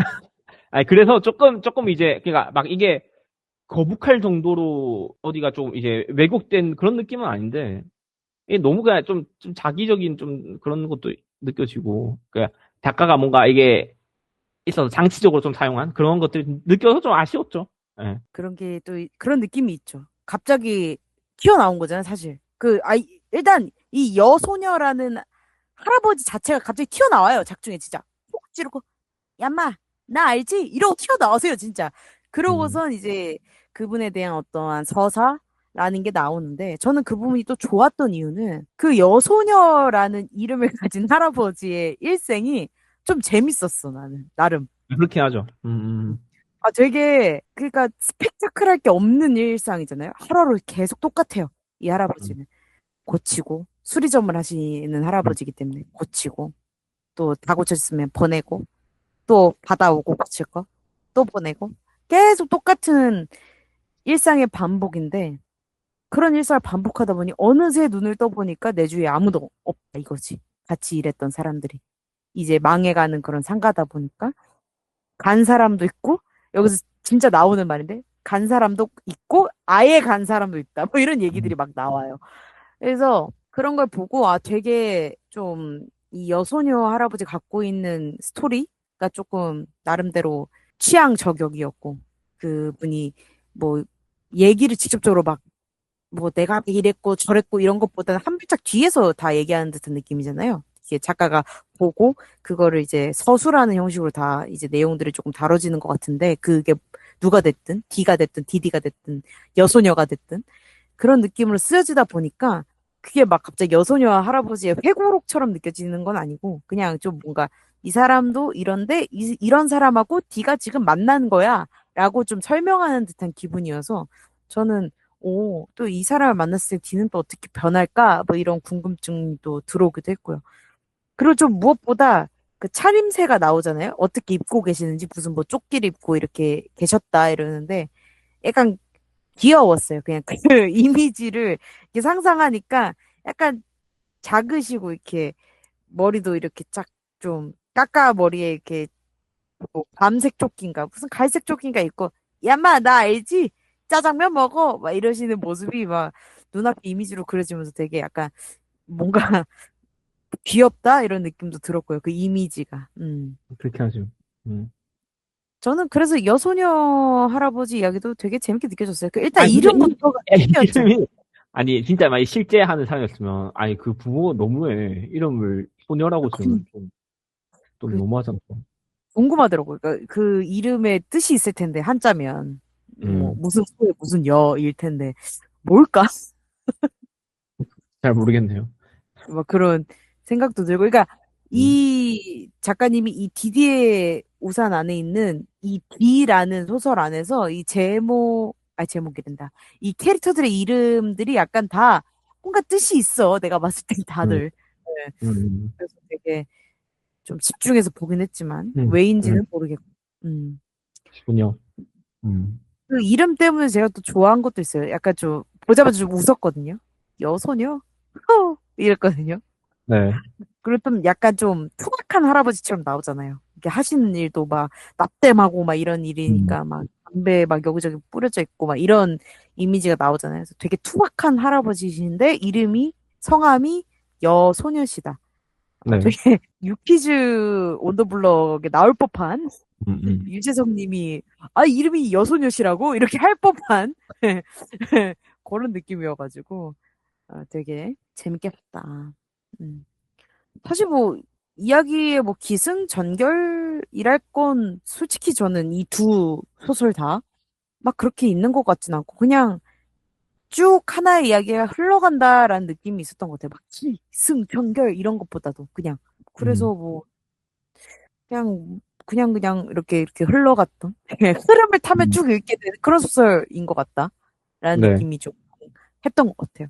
그래서 조금 이제, 그니까 막 이게 거북할 정도로 어디가 좀 이제 왜곡된 그런 느낌은 아닌데, 이게 너무 그냥 좀 자기적인 좀 그런 것도 느껴지고, 그러니까 작가가 뭔가 이게 있어서 장치적으로 좀 사용한 그런 것들이 느껴서 좀 아쉬웠죠. 예. 그런 게 또 그런 느낌이 있죠. 갑자기 튀어나온 거잖아요, 사실. 일단 이 여소녀라는 할아버지 자체가 갑자기 튀어나와요, 작중에 진짜. 콕 찌르고 얌마 나 알지? 이러고 튀어나오세요, 진짜. 음. 그러고선 이제 그분에 대한 어떠한 서사라는 게 나오는데 저는 그 부분이 또 좋았던 이유는 그 여소녀라는 이름을 가진 할아버지의 일생이 좀 재밌었어, 나는 나름. 그렇게 하죠. 되게, 그러니까, 스펙타클할 게 없는 일상이잖아요. 하루하루 계속 똑같아요. 이 음, 할아버지는. 고치고, 수리점을 하시는 음, 할아버지이기 때문에, 고치고, 또 다 고쳤으면 보내고, 또 받아오고 고칠 거, 또 보내고, 계속 똑같은 일상의 반복인데, 그런 일상을 반복하다 보니, 어느새 눈을 떠보니까 내 주위에 아무도 없다, 이거지. 같이 일했던 사람들이. 이제 망해가는 그런 상가다 보니까, 간 사람도 있고 여기서 진짜 나오는 말인데 간 사람도 있고 아예 간 사람도 있다. 뭐 이런 얘기들이 음. 막 나와요. 그래서 그런 걸 보고 되게 좀 이 여소녀 할아버지 갖고 있는 스토리가 조금 나름대로 취향 저격이었고 그분이 뭐 얘기를 직접적으로 막 뭐 내가 이랬고 저랬고 이런 것보다는 한 발짝 뒤에서 다 얘기하는 듯한 느낌이잖아요. 이게 작가가 보고 그거를 이제 서술하는 형식으로 다 이제 내용들이 조금 다뤄지는 것 같은데 그게 누가 됐든 D가 됐든 DD가 됐든 여소녀가 됐든 그런 느낌으로 쓰여지다 보니까 그게 막 갑자기 여소녀와 할아버지의 회고록처럼 느껴지는 건 아니고 그냥 좀 뭔가 이 사람도 이런데 이런 사람하고 D가 지금 만난 거야 라고 좀 설명하는 듯한 기분이어서 저는 또 이 사람을 만났을 때 D는 또 어떻게 변할까? 뭐 이런 궁금증도 들어오기도 했고요. 그리고 좀 무엇보다 그 차림새가 나오잖아요. 어떻게 입고 계시는지 무슨 뭐 조끼를 입고 이렇게 계셨다 이러는데 약간 귀여웠어요. 그냥 그 이미지를 이렇게 상상하니까 약간 작으시고 이렇게 머리도 이렇게 쫙 좀 까까 머리에 이렇게 뭐 밤색 조끼인가 무슨 갈색 조끼인가 입고 야마 나 알지? 짜장면 먹어 막 이러시는 모습이 막 눈앞에 이미지로 그려지면서 되게 약간 뭔가 귀엽다 이런 느낌도 들었고요. 그 이미지가. 그렇게 하죠. 음. 저는 그래서 여소녀 할아버지 이야기도 되게 재밌게 느껴졌어요. 일단 근데 이름부터가 특이했죠. 이름이 아니, 진짜 만약 실제 하는 사람이었으면, 아니, 그 부모가 너무해. 이름을 소녀라고 그, 지으면 좀 그 너무하잖아. 궁금하더라고요. 그 이름에 뜻이 있을 텐데 한자면 뭐 음, 무슨 소에 무슨 여일 텐데 뭘까? 잘 모르겠네요. 막 그런 생각도 들고. 그러니까 음, 이 작가님이 이 디디의 우산 안에 있는 이 D라는 소설 안에서 이 제목이란다. 이 캐릭터들의 이름들이 약간 다 뭔가 뜻이 있어. 내가 봤을 땐 음, 다들. 네. 음, 그래서 되게 좀 집중해서 보긴 했지만 음, 음, 왜인지는 모르겠고. 음. 군요. 음, 그 이름 때문에 제가 또 좋아한 것도 있어요. 약간 좀 보자마자 좀 웃었거든요. 여소녀? 이랬거든요. 네. 그리고 좀 약간 좀 투박한 할아버지처럼 나오잖아요. 이게 하시는 일도 막 납땜하고 막 이런 음, 일이니까 막 담배 막 여기저기 뿌려져 있고 막 이런 이미지가 나오잖아요. 그래서 되게 투박한 할아버지신데 이름이 성함이 여소녀시다. 네. 되게 유키즈 온더블럭에 나올 법한 음, 음. 유재석 님이 이름이 여소녀시라고 이렇게 할 법한 그런 느낌이어가지고 되게 재밌게 봤다. 음. 사실 뭐 이야기의 뭐 기승전결이랄 건 솔직히 저는 이 두 소설 다 막 그렇게 있는 것 같진 않고 그냥 쭉 하나의 이야기가 흘러간다라는 느낌이 있었던 것 같아요. 막 기승전결 이런 것보다도 그냥 음, 그래서 뭐 그냥 이렇게 흘러갔던 흐름을 타면 음. 쭉 읽게 되는 그런 소설인 것 같다라는 네. 느낌이 좀 했던 것 같아요.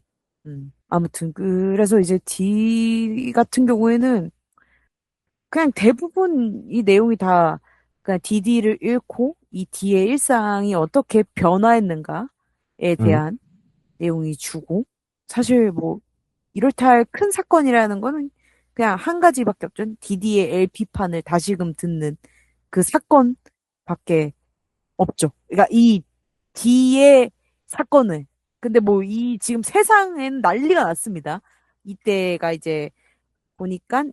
아무튼 그래서 이제 D 같은 경우에는 그냥 대부분 이 내용이 다 그냥 DD를 잃고 이 D의 일상이 어떻게 변화했는가에 음, 대한 내용이 주고 사실 뭐 이렇다 할 큰 사건이라는 거는 그냥 한 가지밖에 없죠. DD의 LP판을 다시금 듣는 그 사건밖에 없죠. 그러니까 이 D의 사건을 근데 뭐 이 지금 세상엔 난리가 났습니다. 이때가 이제 보니까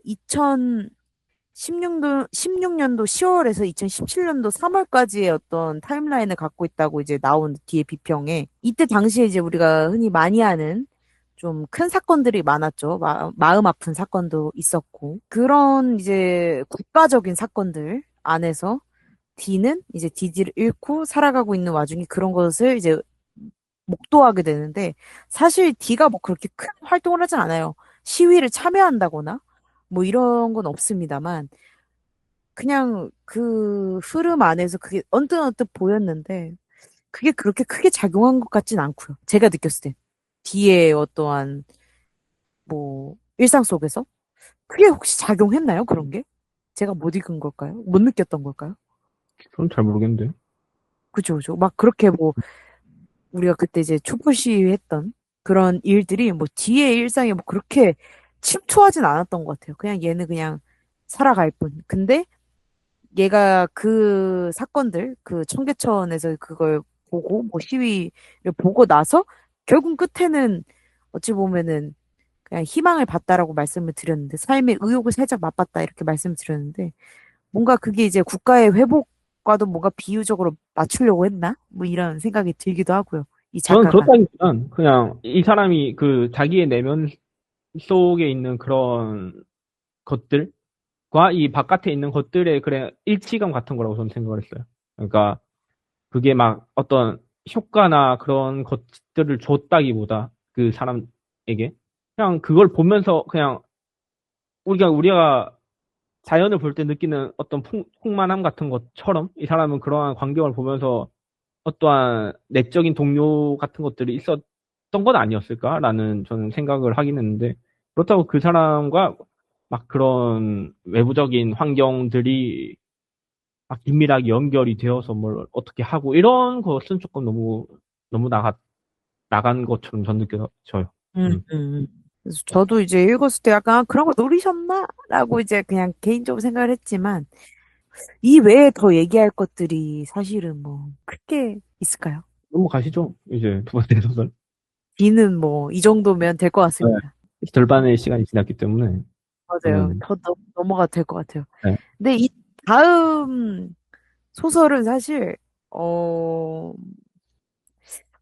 16년도 10월에서 2017년도 3월까지의 어떤 타임라인을 갖고 있다고 이제 나온 뒤에 비평에 이때 당시에 이제 우리가 흔히 많이 하는 좀 큰 사건들이 많았죠. 마음 아픈 사건도 있었고 그런 이제 국가적인 사건들 안에서 D는 이제 D를 잃고 살아가고 있는 와중에 그런 것을 이제 목도하게 되는데 사실 D가 뭐 그렇게 큰 활동을 하진 않아요. 시위를 참여한다거나 뭐 이런 건 없습니다만 그냥 그 흐름 안에서 그게 언뜻언뜻 보였는데 그게 그렇게 크게 작용한 것 같진 않고요. 제가 느꼈을 때. D의 어떠한 뭐 일상 속에서 그게 혹시 작용했나요? 그런 게? 제가 못 읽은 걸까요? 못 느꼈던 걸까요? 저는 잘 모르겠는데. 그죠, 그죠. 막 그렇게 뭐 우리가 그때 이제 촛불 시위했던 그런 일들이 뭐 D의 일상에 뭐 그렇게 침투하진 않았던 것 같아요. 그냥 얘는 그냥 살아갈 뿐. 근데 얘가 그 사건들, 그 청계천에서 그걸 보고, 뭐 시위를 보고 나서, 결국 끝에는 어찌 보면은 그냥 희망을 봤다라고 말씀을 드렸는데, 삶의 의욕을 살짝 맛봤다 이렇게 말씀을 드렸는데, 뭔가 그게 이제 국가의 회복과도 뭔가 비유적으로 맞추려고 했나? 뭐 이런 생각이 들기도 하고요. 이 저는 작가가. 그렇다기보단 그냥 이 사람이 그 자기의 내면 속에 있는 그런 것들과 이 바깥에 있는 것들의 그래 일치감 같은 거라고 저는 생각을 했어요. 그러니까 그게 막 어떤 효과나 그런 것들을 줬다기보다 그 사람에게 그냥 그걸 보면서 그냥 우리가 자연을 볼 때 느끼는 어떤 풍만함 같은 것처럼 이 사람은 그러한 광경을 보면서 어떠한 내적인 동료 같은 것들이 있었던 건 아니었을까라는 저는 생각을 하긴 했는데 그렇다고 그 사람과 막 그런 외부적인 환경들이 막 긴밀하게 연결이 되어서 뭘 어떻게 하고 이런 것은 조금 너무 나간 것처럼 전 느껴져요. 음, 음. 음. 그래서 저도 이제 읽었을 때 약간 그런 거 노리셨나? 라고 이제 그냥 개인적으로 생각을 했지만, 이 외에 더 얘기할 것들이 사실은 뭐 크게 있을까요? 넘어가시죠. 이제 두 번째 소설. B는 뭐 이 정도면 될 것 네. 같습니다. 절반의 시간이 지났기 때문에 맞아요. 저는 더 넘어가도 될 것 같아요. 네. 근데 이 다음 소설은 사실 어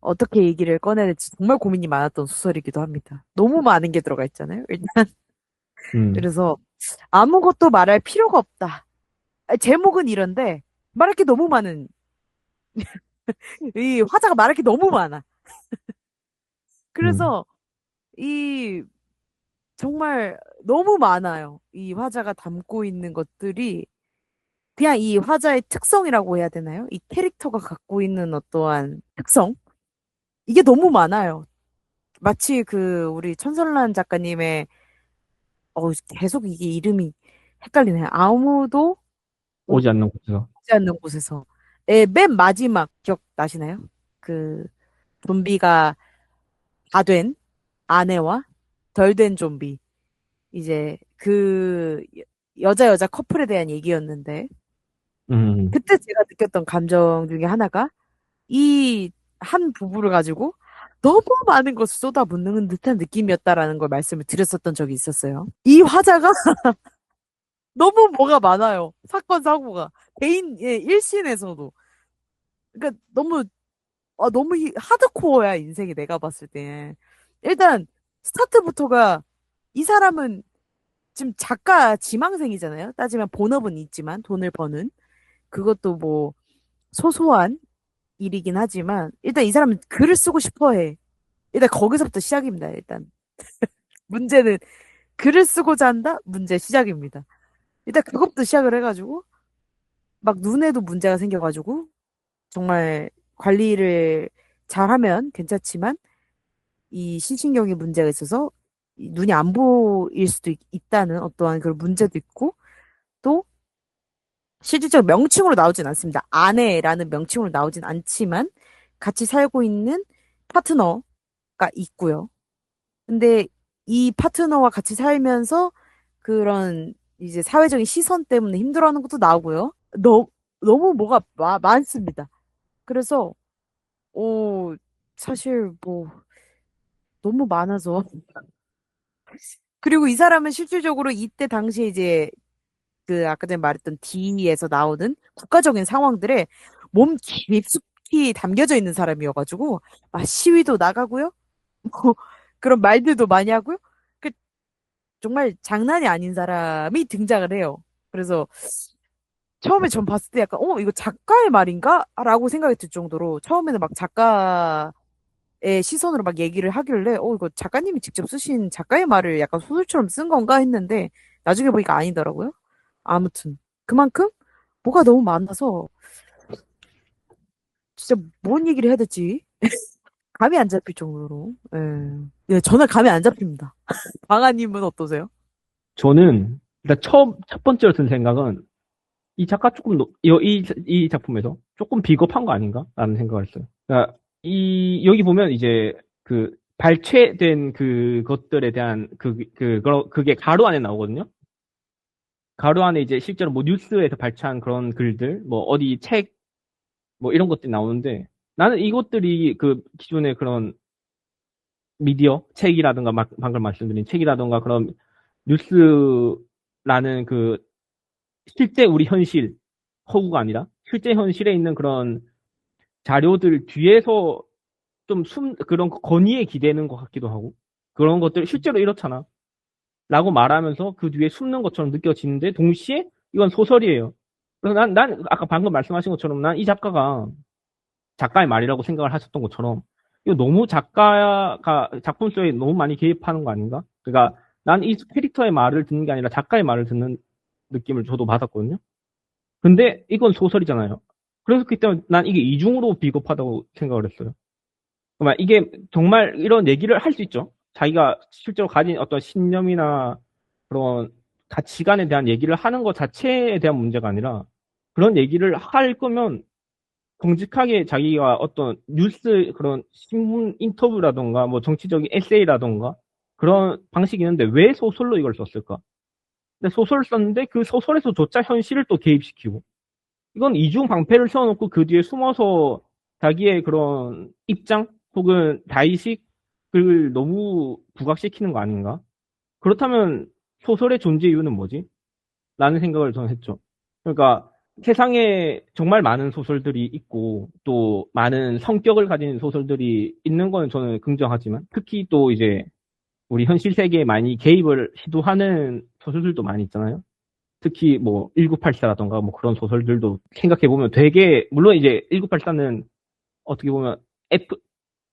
어떻게 얘기를 꺼내야 될지 정말 고민이 많았던 소설이기도 합니다. 너무 많은 게 들어가 있잖아요, 일단. 음, 그래서 아무것도 말할 필요가 없다. 제목은 이런데 말할 게 너무 많은, 이 화자가 말할 게 너무 많아. 음. 그래서 이 정말 너무 많아요. 이 화자가 담고 있는 것들이 그냥 이 화자의 특성이라고 해야 되나요? 이 캐릭터가 갖고 있는 어떠한 특성? 이게 너무 많아요. 마치 그 우리 천설란 작가님의 계속 이게 이름이 헷갈리네요. 아무도 오지 오지 않는 곳에서. 않는 곳에서. 맨 마지막 기억 나시나요? 그 좀비가 다 된 아내와 덜 된 좀비. 이제 그 여자 커플에 대한 얘기였는데 음, 그때 제가 느꼈던 감정 중에 하나가 이 한 부부를 가지고 너무 많은 것을 쏟아붓는 듯한 느낌이었다라는 걸 말씀을 드렸었던 적이 있었어요. 이 화자가 너무 뭐가 많아요. 사건, 사고가. 개인의 일신에서도. 그러니까 너무 하드코어야, 인생이 내가 봤을 때. 일단, 스타트부터가 이 사람은 지금 작가 지망생이잖아요. 따지면 본업은 있지만, 돈을 버는. 그것도 뭐, 소소한 일이긴 하지만, 일단 이 사람은 글을 쓰고 싶어 해. 일단 거기서부터 시작입니다, 일단. 문제는 글을 쓰고자 한다? 문제 시작입니다. 일단 그것부터 시작을 해가지고, 막 눈에도 문제가 생겨가지고, 정말 관리를 잘하면 괜찮지만, 이 시신경에 문제가 있어서 이 눈이 안 보일 수도 있다는 어떠한 그런 문제도 있고, 또 실질적 명칭으로 나오진 않습니다. 아내라는 명칭으로 나오진 않지만, 같이 살고 있는 파트너가 있고요. 근데 이 파트너와 같이 살면서 그런 이제 사회적인 시선 때문에 힘들어하는 것도 나오고요. 너무 뭐가 많습니다. 그래서 어 사실 뭐 너무 많아서 그리고 이 사람은 실질적으로 이때 당시에 이제 그 아까 전에 말했던 D에서 나오는 국가적인 상황들에 몸 깊숙이 담겨져 있는 사람이어가지고 막 시위도 나가고요. 뭐 그런 말들도 많이 하고요. 그 정말 장난이 아닌 사람이 등장을 해요. 그래서 처음에 전 봤을 때 약간 이거 작가의 말인가? 라고 생각이 들 정도로 처음에는 막 작가의 시선으로 막 얘기를 하길래 이거 작가님이 직접 쓰신 작가의 말을 약간 소설처럼 쓴 건가 했는데 나중에 보니까 아니더라고요. 아무튼 그만큼 뭐가 너무 많아서 진짜 뭔 얘기를 해야 될지 감이 안 잡힐 정도로 예, 저는 감이 안 잡힙니다. 방아님은 어떠세요? 저는, 일단 첫 번째로 든 생각은, 이 작가 조금, 이 작품에서 조금 비겁한 거 아닌가? 라는 생각을 했어요. 그러니까, 여기 보면 이제, 발췌된 그것들에 대한, 그게 가로 안에 나오거든요? 가로 안에 이제 실제로 뭐 뉴스에서 발췌한 그런 글들, 뭐 어디 책, 뭐 이런 것들이 나오는데, 나는 이것들이 그 기존의 그런 미디어, 책이라든가, 방금 말씀드린 책이라든가 그런 뉴스라는 실제 우리 현실, 허구가 아니라 실제 현실에 있는 그런 자료들 뒤에서 그런 권위에 기대는 것 같기도 하고, 그런 것들 실제로 이렇잖아. 라고 말하면서 그 뒤에 숨는 것처럼 느껴지는데, 동시에 이건 소설이에요. 그래서 난 아까 방금 말씀하신 것처럼 난 이 작가가 작가의 말이라고 생각을 하셨던 것처럼, 이거 너무 작가가 작품 속에 너무 많이 개입하는 거 아닌가? 그러니까 난 이 캐릭터의 말을 듣는 게 아니라 작가의 말을 듣는 느낌을 저도 받았거든요. 근데 이건 소설이잖아요. 그래서 그때 난 이게 이중으로 비겁하다고 생각을 했어요. 그러면 이게 정말 이런 얘기를 할 수 있죠. 자기가 실제로 가진 어떤 신념이나 그런 가치관에 대한 얘기를 하는 것 자체에 대한 문제가 아니라 그런 얘기를 할 거면 정직하게 자기가 어떤 뉴스 그런 신문 인터뷰라던가 뭐 정치적인 에세이라던가 그런 방식이 있는데 왜 소설로 이걸 썼을까? 근데 소설을 썼는데 그 소설에서조차 현실을 또 개입시키고 이건 이중 방패를 세워놓고 그 뒤에 숨어서 자기의 그런 입장 혹은 다이식을 너무 부각시키는 거 아닌가? 그렇다면 소설의 존재 이유는 뭐지? 라는 생각을 저는 했죠. 그러니까 세상에 정말 많은 소설들이 있고 또 많은 성격을 가진 소설들이 있는 거는 저는 긍정하지만 특히 또 이제 우리 현실 세계에 많이 개입을 시도하는 소설들도 많이 있잖아요. 특히 뭐 1984라던가 뭐 그런 소설들도 생각해 보면 되게 물론 이제 1984는 어떻게 보면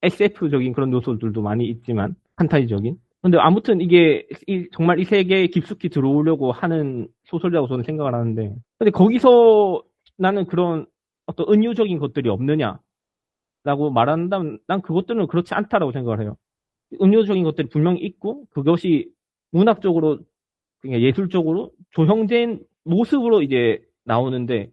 SF적인 그런 요소들도 많이 있지만 판타지적인. 근데 아무튼 이게 정말 이 세계에 깊숙이 들어오려고 하는 소설이라고 저는 생각을 하는데 근데 거기서 나는 그런 어떤 은유적인 것들이 없느냐라고 말한다면 난 그것들은 그렇지 않다라고 생각을 해요. 은유적인 것들이 분명히 있고 그것이 문학적으로 그냥 예술적으로 조형된 모습으로 이제 나오는데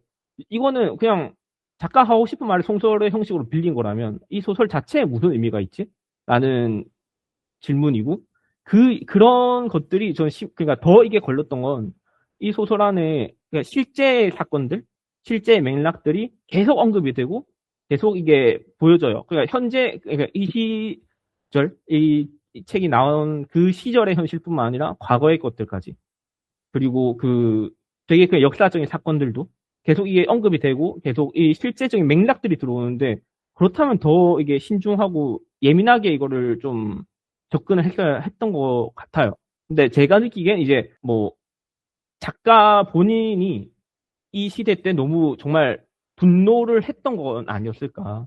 이거는 그냥 작가 하고 싶은 말을 소설의 형식으로 빌린 거라면 이 소설 자체에 무슨 의미가 있지? 라는 질문이고 그런 것들이 저는 그러니까 더 이게 걸렸던 건 이 소설 안에 그러니까 실제 사건들, 실제 맥락들이 계속 언급이 되고 계속 이게 보여져요. 그러니까 현재 그러니까 이 시절 이 책이 나온 그 시절의 현실뿐만 아니라 과거의 것들까지 그리고 그 되게 그 역사적인 사건들도 계속 이게 언급이 되고 계속 이 실제적인 맥락들이 들어오는데 그렇다면 더 이게 신중하고 예민하게 이거를 좀 접근을 했어야 했던 것 같아요. 근데 제가 느끼기엔 이제 뭐 작가 본인이 이 시대 때 너무 정말 분노를 했던 건 아니었을까.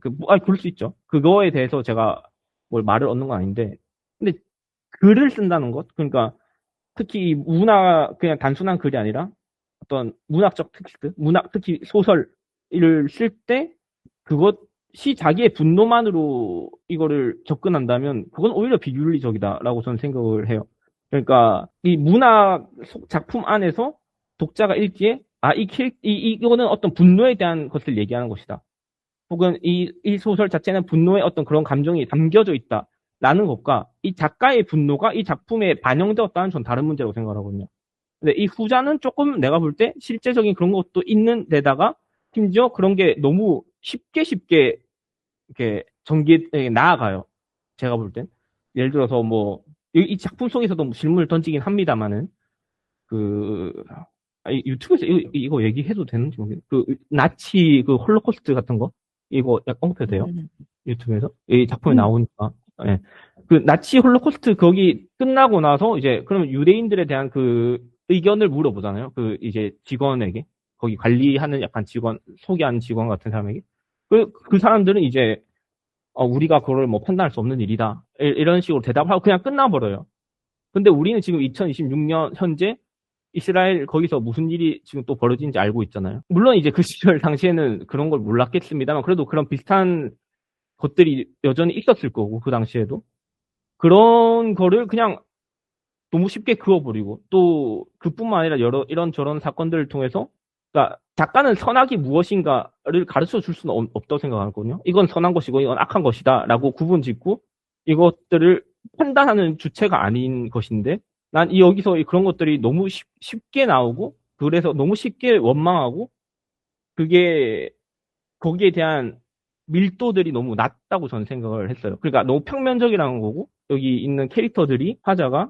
그럴 수 있죠. 그거에 대해서 제가 뭘 말을 얻는 건 아닌데. 근데 글을 쓴다는 것, 그러니까 특히 이 그냥 단순한 글이 아니라 어떤 문학적 텍스트, 특히 소설을 쓸 때 그것이 자기의 분노만으로 이거를 접근한다면 그건 오히려 비윤리적이다라고 저는 생각을 해요. 그러니까 이 문학 작품 안에서 독자가 읽기에 이거는 어떤 분노에 대한 것을 얘기하는 것이다. 혹은 이 소설 자체는 분노의 어떤 그런 감정이 담겨져 있다라는 것과 이 작가의 분노가 이 작품에 반영되었다는 전 다른 문제라고 생각하거든요. 근데 이 후자는 조금 내가 볼 때 실제적인 그런 것도 있는 데다가 심지어 그런 게 너무 쉽게 이렇게 전개에 나아가요. 제가 볼 땐. 예를 들어서 뭐 이 작품 속에서도 뭐 질문을 던지긴 합니다만은 그 유튜브에서 이거 얘기해도 되는지 모르겠어요. 그 나치 그 홀로코스트 같은 거 이거 약간 언급해도 돼요? 유튜브에서 이 작품이 나오니까. 예. 그 나치 홀로코스트 거기 끝나고 나서 이제 그러면 유대인들에 대한 그 의견을 물어보잖아요. 그 이제 직원에게 거기 관리하는 약간 직원 소개하는 직원 같은 사람에게 그 사람들은 이제 우리가 그걸 뭐 판단할 수 없는 일이다 이런 식으로 대답하고 그냥 끝나버려요. 근데 우리는 지금 2026년 현재 이스라엘 거기서 무슨 일이 지금 또 벌어진지 알고 있잖아요. 물론 이제 그 시절 당시에는 그런 걸 몰랐겠습니다만 그래도 그런 비슷한 것들이 여전히 있었을 거고 그 당시에도 그런 거를 그냥 너무 쉽게 그어버리고 또 그뿐만 아니라 여러 이런저런 사건들을 통해서 그러니까 작가는 선악이 무엇인가를 가르쳐 줄 수는 없다고 생각하거든요. 이건 선한 것이고 이건 악한 것이다라고 구분짓고 이것들을 판단하는 주체가 아닌 것인데 난 여기서 그런 것들이 너무 쉽게 나오고 그래서 너무 쉽게 원망하고 그게 거기에 대한 밀도들이 너무 낮다고 저는 생각을 했어요. 그러니까 너무 평면적이라는 거고 여기 있는 캐릭터들이 화자가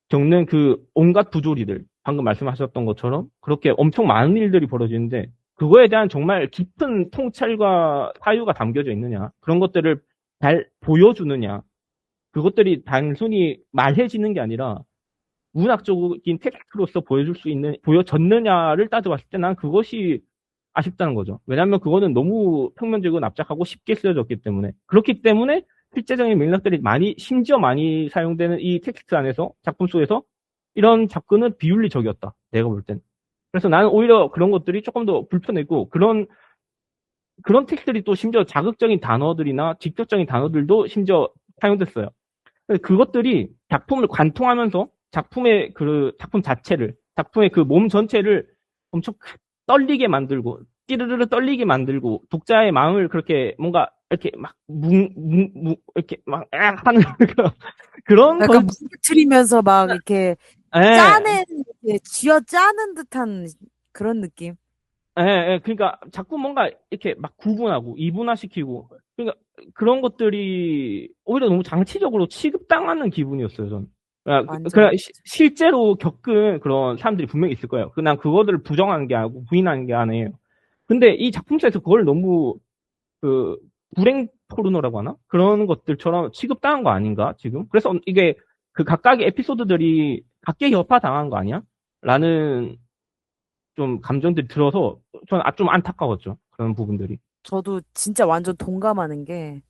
겪는 그 온갖 부조리들 방금 말씀하셨던 것처럼 그렇게 엄청 많은 일들이 벌어지는데 그거에 대한 정말 깊은 통찰과 사유가 담겨져 있느냐 그런 것들을 잘 보여주느냐 그것들이 단순히 말해지는 게 아니라 문학적인 텍스트로서 보여졌느냐를 따져봤을 때 난 그것이 아쉽다는 거죠. 왜냐하면 그거는 너무 평면적이고 납작하고 쉽게 쓰여졌기 때문에. 그렇기 때문에 실제적인 맥락들이 심지어 많이 사용되는 이 텍스트 안에서, 작품 속에서 이런 접근은 비윤리적이었다. 내가 볼 땐. 그래서 나는 오히려 그런 것들이 조금 더 불편했고, 그런 텍스트들이 또 심지어 자극적인 단어들이나 직접적인 단어들도 심지어 사용됐어요. 그것들이 작품을 관통하면서 작품 자체를, 작품의 그 몸 전체를 엄청 떨리게 만들고, 띠르르르 떨리게 만들고, 독자의 마음을 그렇게 뭔가 이렇게 막, 이렇게 막, 하는 그런 것. 약간 뭉틀이면서 막 이렇게 예, 이렇게 쥐어 짜는 듯한 그런 느낌. 예, 예. 그러니까 자꾸 뭔가 이렇게 막 구분하고, 이분화시키고, 그러니까 그런 것들이 오히려 너무 장치적으로 취급당하는 기분이었어요, 전. 완전. 실제로 겪은 그런 사람들이 분명히 있을 거예요. 난 그거를 부정하는 게 아니고 부인하는 게 아니에요. 근데 이 작품에서 그걸 너무 그 불행 포르노라고 하나? 그런 것들처럼 취급당한 거 아닌가 지금? 그래서 이게 그 각각의 에피소드들이 각계 여파 당한 거 아니야? 라는 좀 감정들이 들어서 저는 좀 안타까웠죠. 그런 부분들이. 저도 진짜 완전 동감하는 게,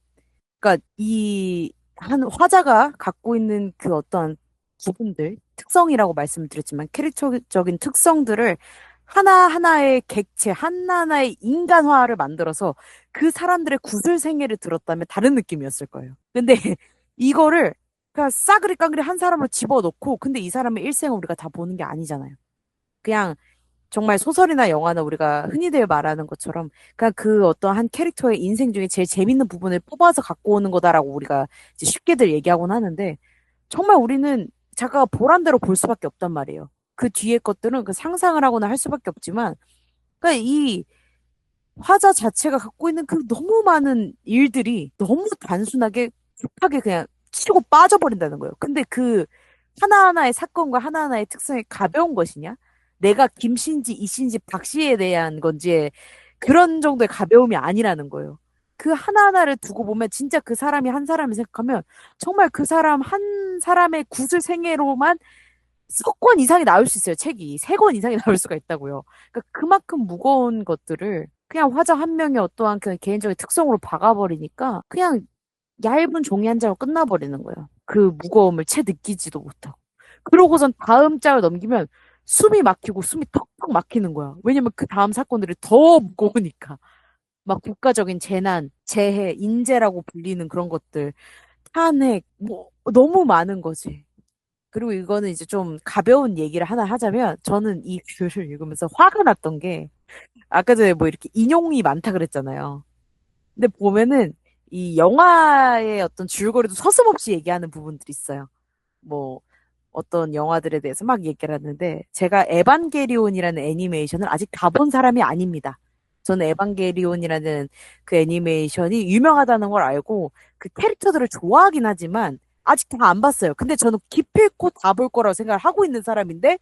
그러니까 이 한 화자가 갖고 있는 그 어떠한 부분들, 특성이라고 말씀을 드렸지만 캐릭터적인 특성들을 하나하나의 객체, 하나하나의 인간화를 만들어서 그 사람들의 구슬 생애를 들었다면 다른 느낌이었을 거예요. 근데 이거를 그냥 싸그리 깡그리 한 사람을 집어넣고 근데 이 사람의 일생을 우리가 다 보는 게 아니잖아요. 그냥 정말 소설이나 영화나 우리가 흔히들 말하는 것처럼 그냥 그 어떤 한 캐릭터의 인생 중에 제일 재밌는 부분을 뽑아서 갖고 오는 거다라고 우리가 이제 쉽게들 얘기하곤 하는데 정말 우리는 작가가 보란 대로 볼 수밖에 없단 말이에요. 그 뒤에 것들은 그 상상을 하거나 할 수밖에 없지만 그러니까 이 화자 자체가 갖고 있는 그 너무 많은 일들이 너무 단순하게 급하게 그냥 치고 빠져버린다는 거예요. 근데 그 하나하나의 사건과 하나하나의 특성이 가벼운 것이냐? 내가 김씨인지 이씨인지 박씨에 대한 건지 그런 정도의 가벼움이 아니라는 거예요. 그 하나하나를 두고 보면 진짜 그 사람이 한 사람을 생각하면 정말 그 사람 한 사람의 구슬 생애로만 석 권 이상이 나올 수 있어요. 책이. 세 권 이상이 나올 수가 있다고요. 그러니까 그만큼 무거운 것들을 그냥 화자 한 명의 어떠한 그 개인적인 특성으로 박아버리니까 그냥 얇은 종이 한 장으로 끝나버리는 거예요. 그 무거움을 채 느끼지도 못하고. 그러고선 다음 장을 넘기면 숨이 막히고 숨이 턱턱 막히는 거야. 왜냐면 그 다음 사건들이 더 무거우니까. 막 국가적인 재난, 재해, 인재라고 불리는 그런 것들, 탄핵, 뭐, 너무 많은 거지. 그리고 이거는 이제 좀 가벼운 얘기를 하나 하자면, 저는 이 글을 읽으면서 화가 났던 게, 아까 전에 뭐 이렇게 인용이 많다 그랬잖아요. 근데 보면은, 이 영화의 어떤 줄거리도 서슴없이 얘기하는 부분들이 있어요. 뭐, 어떤 영화들에 대해서 막 얘기를 하는데, 제가 에반게리온이라는 애니메이션을 아직 다 본 사람이 아닙니다. 저는 에반게리온이라는 그 애니메이션이 유명하다는 걸 알고, 그 캐릭터들을 좋아하긴 하지만, 아직 다 안 봤어요. 근데 저는 기필코 다 볼 거라고 생각을 하고 있는 사람인데,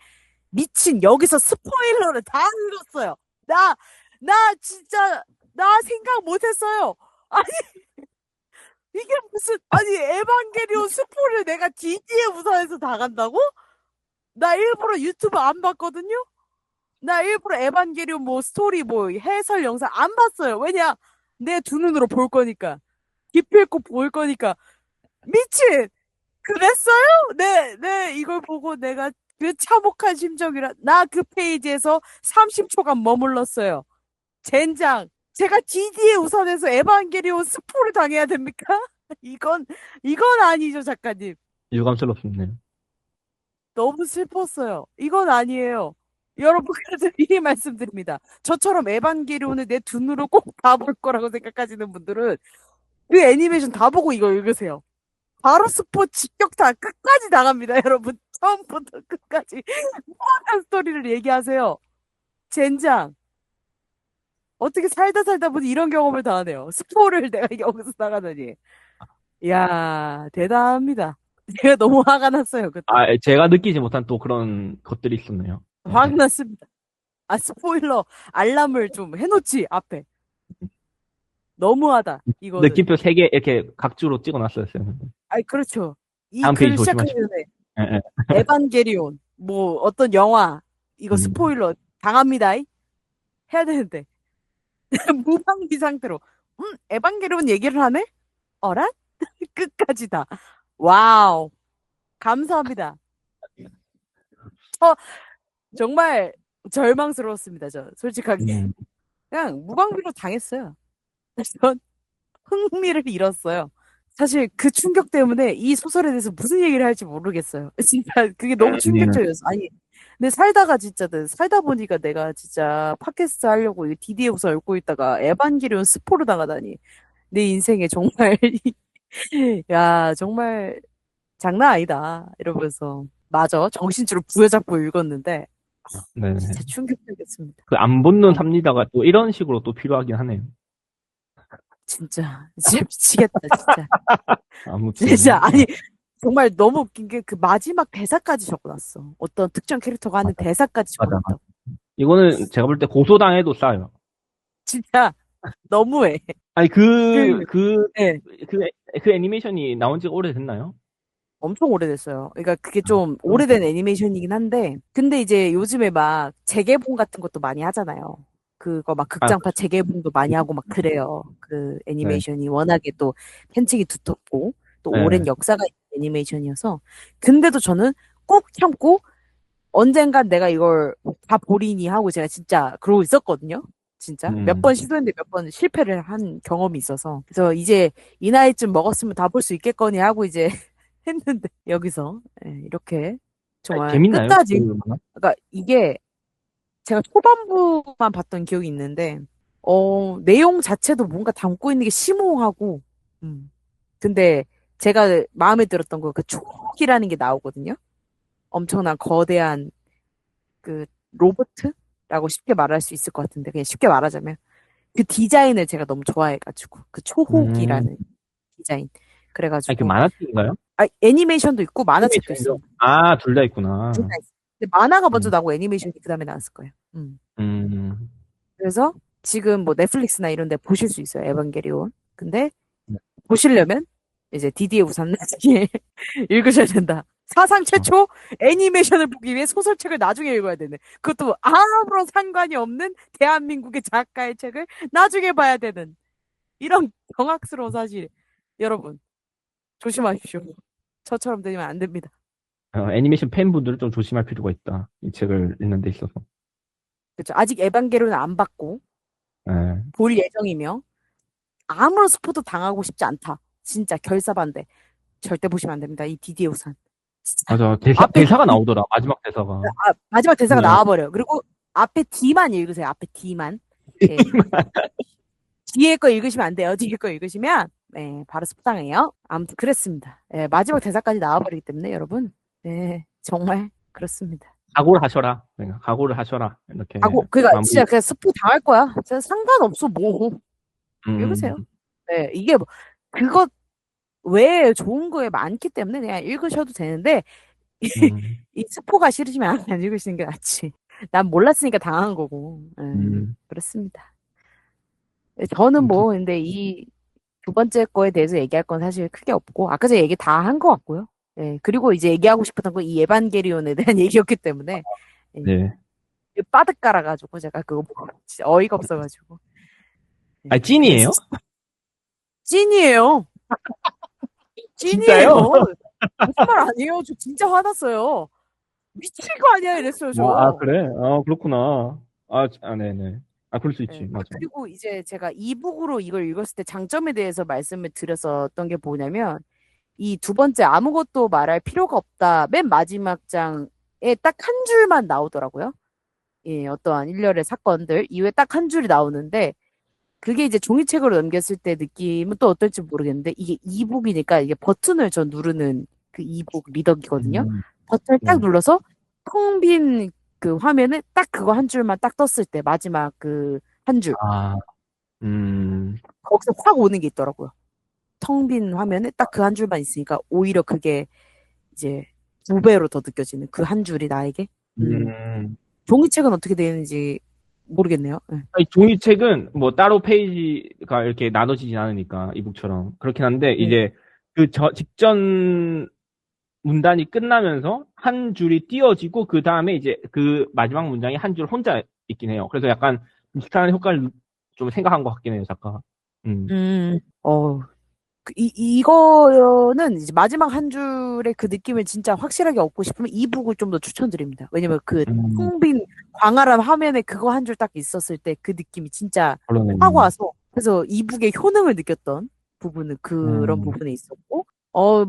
미친, 여기서 스포일러를 다 읽었어요. 나, 나 진짜, 나 생각 못 했어요. 아니, 이게 무슨, 아니, 에반게리온 스포를 내가 DD에 우선해서 다 간다고? 나 일부러 유튜브 안 봤거든요? 나 일부러 에반게리온 뭐 스토리 뭐 해설 영상 안 봤어요. 왜냐? 내 두 눈으로 볼 거니까. 기필코 볼 거니까. 미친! 그랬어요? 네, 이걸 보고 내가 그 참혹한 심정이라, 나 그 페이지에서 30초간 머물렀어요. 젠장. 제가 DD에 우선해서 에반게리온 스포를 당해야 됩니까? 이건, 이건 아니죠, 작가님. 유감스럽네요. 너무 슬펐어요. 이건 아니에요. 여러분, 그래서 미리 말씀드립니다. 저처럼 에반게리온을 내 두 눈으로 꼭 다 볼 거라고 생각하시는 분들은 그 애니메이션 다 보고 이거 읽으세요. 바로 스포 직격탄 끝까지 나갑니다, 여러분. 처음부터 끝까지 모든 스토리를 얘기하세요. 젠장. 어떻게 살다 보니 이런 경험을 다 하네요. 스포를 내가 여기서 나가다니. 이야, 대단합니다. 제가 너무 화가 났어요, 그때. 제가 느끼지 못한 또 그런 것들이 있었네요. 화가 났습니다. 아, 스포일러 알람을 좀 해놓지, 앞에. 너무하다, 이거는. 느낌표 3개 이렇게 각주로 찍어놨어요. 아이, 그렇죠. 이 다음 페이지 글 시작하기 조심하시고. 전에, 예, 예. 에반게리온, 뭐, 어떤 영화, 이거 음. 스포일러 당합니다, 해야 되는데. 무방비 상태로. 에반게리온 얘기를 하네? 어라? 끝까지 다. 와우. 감사합니다. 정말 절망스러웠습니다, 저. 솔직하게. 음. 그냥 무방비로 당했어요. 전 흥미를 잃었어요. 사실 그 충격 때문에 이 소설에 대해서 무슨 얘기를 할지 모르겠어요. 진짜 그게 너무 충격적이었어. 아니, 근데 살다가 진짜 살다 보니까 내가 진짜 팟캐스트 하려고 DD에 우선 읽고 있다가 에반게리온 스포를 당하다니. 내 인생에 정말 야, 정말 장난 아니다. 이러면서 맞아. 정신줄을 부여잡고 읽었는데 네. 진짜 충격적이었습니다. 그 안 붙는 삽니다가 또 이런 식으로 또 필요하긴 하네요. 진짜 미치겠다, 진짜. 아무튼. 진짜 아니 정말 너무 웃긴 게 그 마지막 대사까지 적어놨어. 어떤 특정 캐릭터가 하는 맞아. 대사까지 맞아. 적어놨다고. 이거는 제가 볼 때 고소당해도 싸요. 진짜 너무해. 아니, 그, 예. 그 애니메이션이 나온 지가 오래됐나요? 엄청 오래됐어요. 그러니까 그게 좀 오래된 애니메이션이긴 한데, 근데 이제 요즘에 막 재개봉 같은 것도 많이 하잖아요. 그거 막 아, 극장판 재개봉도 많이 하고 막 그래요. 그 네. 애니메이션이 워낙에 또 팬층이 두텁고 또 오랜 네. 역사가 있는 애니메이션이어서. 근데도 저는 꼭 참고 언젠간 내가 이걸 다 보리니 하고 제가 진짜 그러고 있었거든요. 진짜 몇 번 음. 시도했는데 몇 번 실패를 한 경험이 있어서 그래서 이제 이 나이쯤 먹었으면 다 볼 수 있겠거니 하고 이제 했는데 여기서 예, 이렇게 아니, 정말 재밌나요? 끝까지 얼마나? 그러니까 이게 제가 초반부만 봤던 기억이 있는데 내용 자체도 뭔가 담고 있는 게 심오하고 근데 제가 마음에 들었던 거 그 초록이라는 게 나오거든요. 엄청난 거대한 그 로보트라고 쉽게 말할 수 있을 것 같은데 그냥 쉽게 말하자면 그 디자인을 제가 너무 좋아해가지고 그 음. 초호기라는 디자인 아니, 그 그래가지고 만화책인가요? 애니메이션도 있고 만화책도 애니메이션도? 있어요. 아, 둘 다 둘 다 있구나. 있어요. 근데 만화가 먼저 음. 나오고 애니메이션이 그 다음에 나왔을 거예요. 음. 그래서 지금 뭐 넷플릭스나 이런 데 보실 수 있어요. 에반게리온. 근데 네. 보시려면 이제 디디의 우산 나중에 읽으셔야 된다. 사상 그렇죠. 최초 애니메이션을 보기 위해 소설책을 나중에 읽어야 되는. 그것도 아무런 상관이 없는 대한민국의 작가의 책을 나중에 봐야 되는. 이런 경악스러운 사실. 여러분, 조심하십시오. 저처럼 되면 안 됩니다. 애니메이션 팬분들은 좀 조심할 필요가 있다. 이 책을 읽는 데 있어서. 그렇죠. 아직 에반게리온은 안 봤고 예. 볼 예정이며 아무런 스포도 당하고 싶지 않다. 진짜 결사반대. 절대 보시면 안 됩니다. 이 디디의 우산. 진짜 맞아. 앞에 대사가 나오더라. 마지막 대사가. 마지막 대사가 네. 나와버려요. 그리고 앞에 D만 읽으세요. 앞에 D만. 예. 뒤에 거 읽으시면 안 돼요. 뒤에 거 읽으시면 네, 바로 습당해요. 아무튼 그랬습니다. 예, 마지막 대사까지 나와버리기 때문에 여러분, 네, 정말 그렇습니다. 각오를 하셔라. 그러니까 각오를 하셔라. 이렇게 하고 그니까 마무리. 진짜 그냥 스포 당할 거야. 진짜 상관없어 뭐 음. 읽으세요. 네, 이게 뭐 그것 외에 좋은 거에 많기 때문에 그냥 읽으셔도 되는데 음. 이 스포가 싫으시면 안 읽으시는 게 낫지. 난 몰랐으니까 당한 거고. 그렇습니다. 네, 저는 아무튼 뭐 근데 이 두 번째 거에 대해서 얘기할 건 사실 크게 없고 아까 전에 얘기 다 한 것 같고요. 예, 그리고 이제 얘기하고 싶었던 건 이 에반게리온에 대한 얘기였기 때문에 예, 네. 빠득 깔아가지고 제가 그거 보고 진짜 어이가 없어가지고 아, 예, 찐이에요? 그랬었어. 찐이에요. 진짜요? 찐이에요. 거짓말 아니에요. 저 진짜 화났어요. 미칠 거 아니야 이랬어요 저. 그래? 그렇구나. 네네. 그럴 수 있지. 예, 맞아. 그리고 이제 제가 이북으로 이걸 읽었을 때 장점에 대해서 말씀을 드렸었던 게 뭐냐면 이 두 번째 아무것도 말할 필요가 없다. 맨 마지막 장에 딱 한 줄만 나오더라고요. 예, 어떠한 일련의 사건들 이후에 딱 한 줄이 나오는데 그게 이제 종이책으로 넘겼을 때 느낌은 또 어떨지 모르겠는데 이게 이북이니까 이게 버튼을 저 누르는 그 이북 리더기거든요. 음. 버튼을 딱 네. 눌러서 텅 빈 그 화면에 딱 그거 한 줄만 딱 떴을 때 마지막 그 한 줄. 아, 음. 거기서 확 오는 게 있더라고요. 텅 빈 화면에 딱 그 한 줄만 있으니까 오히려 그게 이제 두 배로 더 느껴지는 그 한 줄이 나에게. 음. 종이책은 어떻게 되는지 모르겠네요. 네. 아니, 종이책은 뭐 따로 페이지가 이렇게 나눠지진 않으니까 이북처럼 그렇긴 한데 네. 이제 그 직전 문단이 끝나면서 한 줄이 띄어지고 그 다음에 이제 그 마지막 문장이 한 줄 혼자 있긴 해요. 그래서 약간 비슷한 효과를 좀 생각한 것 같긴 해요, 작가가. 음, 어, 이거는 이제 마지막 한 줄의 그 느낌을 진짜 확실하게 얻고 싶으면 이 북을 좀 더 추천드립니다. 왜냐면 그 음. 텅 빈 광활한 화면에 그거 한 줄 딱 있었을 때 그 느낌이 진짜 그러네. 확 와서 그래서 이 북의 효능을 느꼈던 부분은 그런 음. 부분에 있었고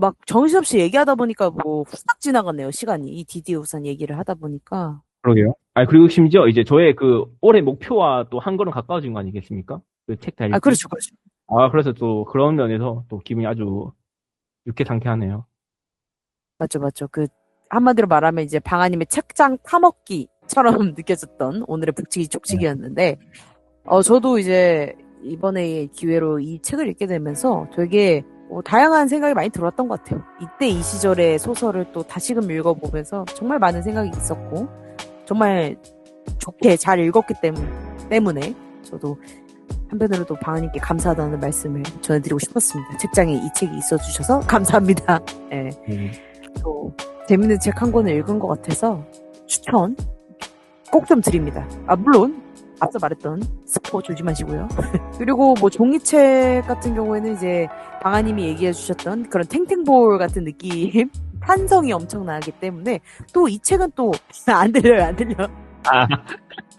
막 정신없이 얘기하다 보니까 뭐 후딱 지나갔네요, 시간이. 이 디디 우산 얘기를 하다 보니까. 그러게요. 그리고 심지어 이제 저의 그 올해 목표와 또 한 걸음 가까워진 거 아니겠습니까? 그 책 아, 달기. 그렇죠, 그렇죠. 그래서 또 그런 면에서 또 기분이 아주 유쾌 상쾌하네요. 맞죠, 맞죠. 그 한마디로 말하면 이제 방아님의 책장 타먹기처럼 느껴졌던 오늘의 북치기 네. 족치기였는데, 저도 이제 이번에 기회로 이 책을 읽게 되면서 되게, 다양한 생각이 많이 들었던 것 같아요. 이때 이 시절의 소설을 또 다시금 읽어보면서 정말 많은 생각이 있었고 정말 좋게 잘 읽었기 때문에 저도 한편으로도 방아님께 감사하다는 말씀을 전해드리고 싶었습니다. 책장에 이 책이 있어주셔서 감사합니다. 네. 또 재밌는 책 한 권을 읽은 것 같아서 추천 꼭 좀 드립니다. 물론 앞서 말했던 스포 조심하시고요. 그리고 뭐 종이책 같은 경우에는 이제 방아님이 얘기해 주셨던 그런 탱탱볼 같은 느낌 탄성이 엄청나기 때문에 또 이 책은 또 안 들려요.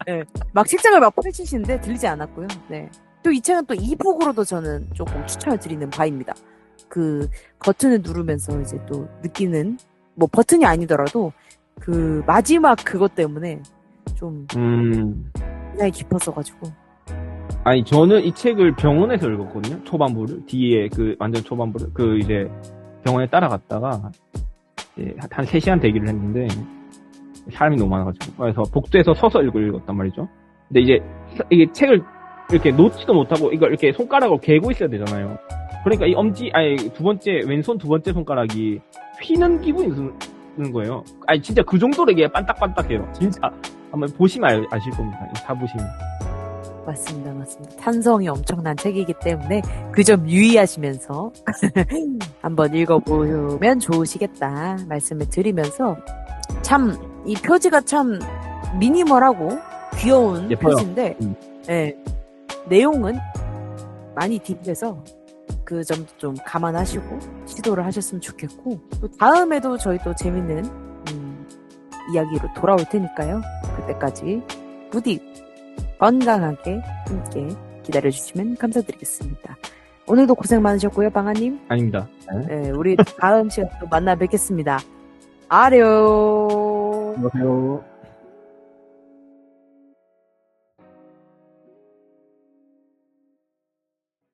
네, 막 책장을 막 펼치시는데 들리지 않았고요. 네. 또 이 책은 또 이북으로도 저는 조금 추천을 드리는 바입니다. 그 버튼을 누르면서 이제 또 느끼는 뭐 버튼이 아니더라도 그 마지막 그것 때문에 좀 굉장히 깊었어가지고. 아니 저는 이 책을 병원에서 읽었거든요. 초반부를 뒤에 그 완전 초반부를 그 이제 병원에 따라갔다가 이제 한 3시간 대기를 했는데 사람이 너무 많아가지고 그래서 복도에서 서서 읽었단 말이죠. 근데 이제 이게 책을 이렇게 놓지도 못하고 이걸 이렇게 손가락으로 개고 있어야 되잖아요. 그러니까 이 왼손 두 번째 손가락이 휘는 기분이 드는 거예요. 아니 진짜 그 정도로 이게 반딱반딱해요. 진짜 한번 보시면 아실 겁니다. 사보시면. 맞습니다. 탄성이 엄청난 책이기 때문에 그 점 유의하시면서 한번 읽어보면 좋으시겠다 말씀을 드리면서 참 이 표지가 참 미니멀하고 귀여운 예뻐요. 표지인데 네, 내용은 많이 딥해서 그 점도 좀 감안하시고 시도를 하셨으면 좋겠고 또 다음에도 저희 또 재밌는 이야기로 돌아올 테니까요. 그때까지 부디 건강하게 함께 기다려주시면 감사드리겠습니다. 오늘도 고생 많으셨고요, 방아님. 아닙니다. 네, 우리 다음 시간에 또 만나 뵙겠습니다. 아려. 안녕하세요.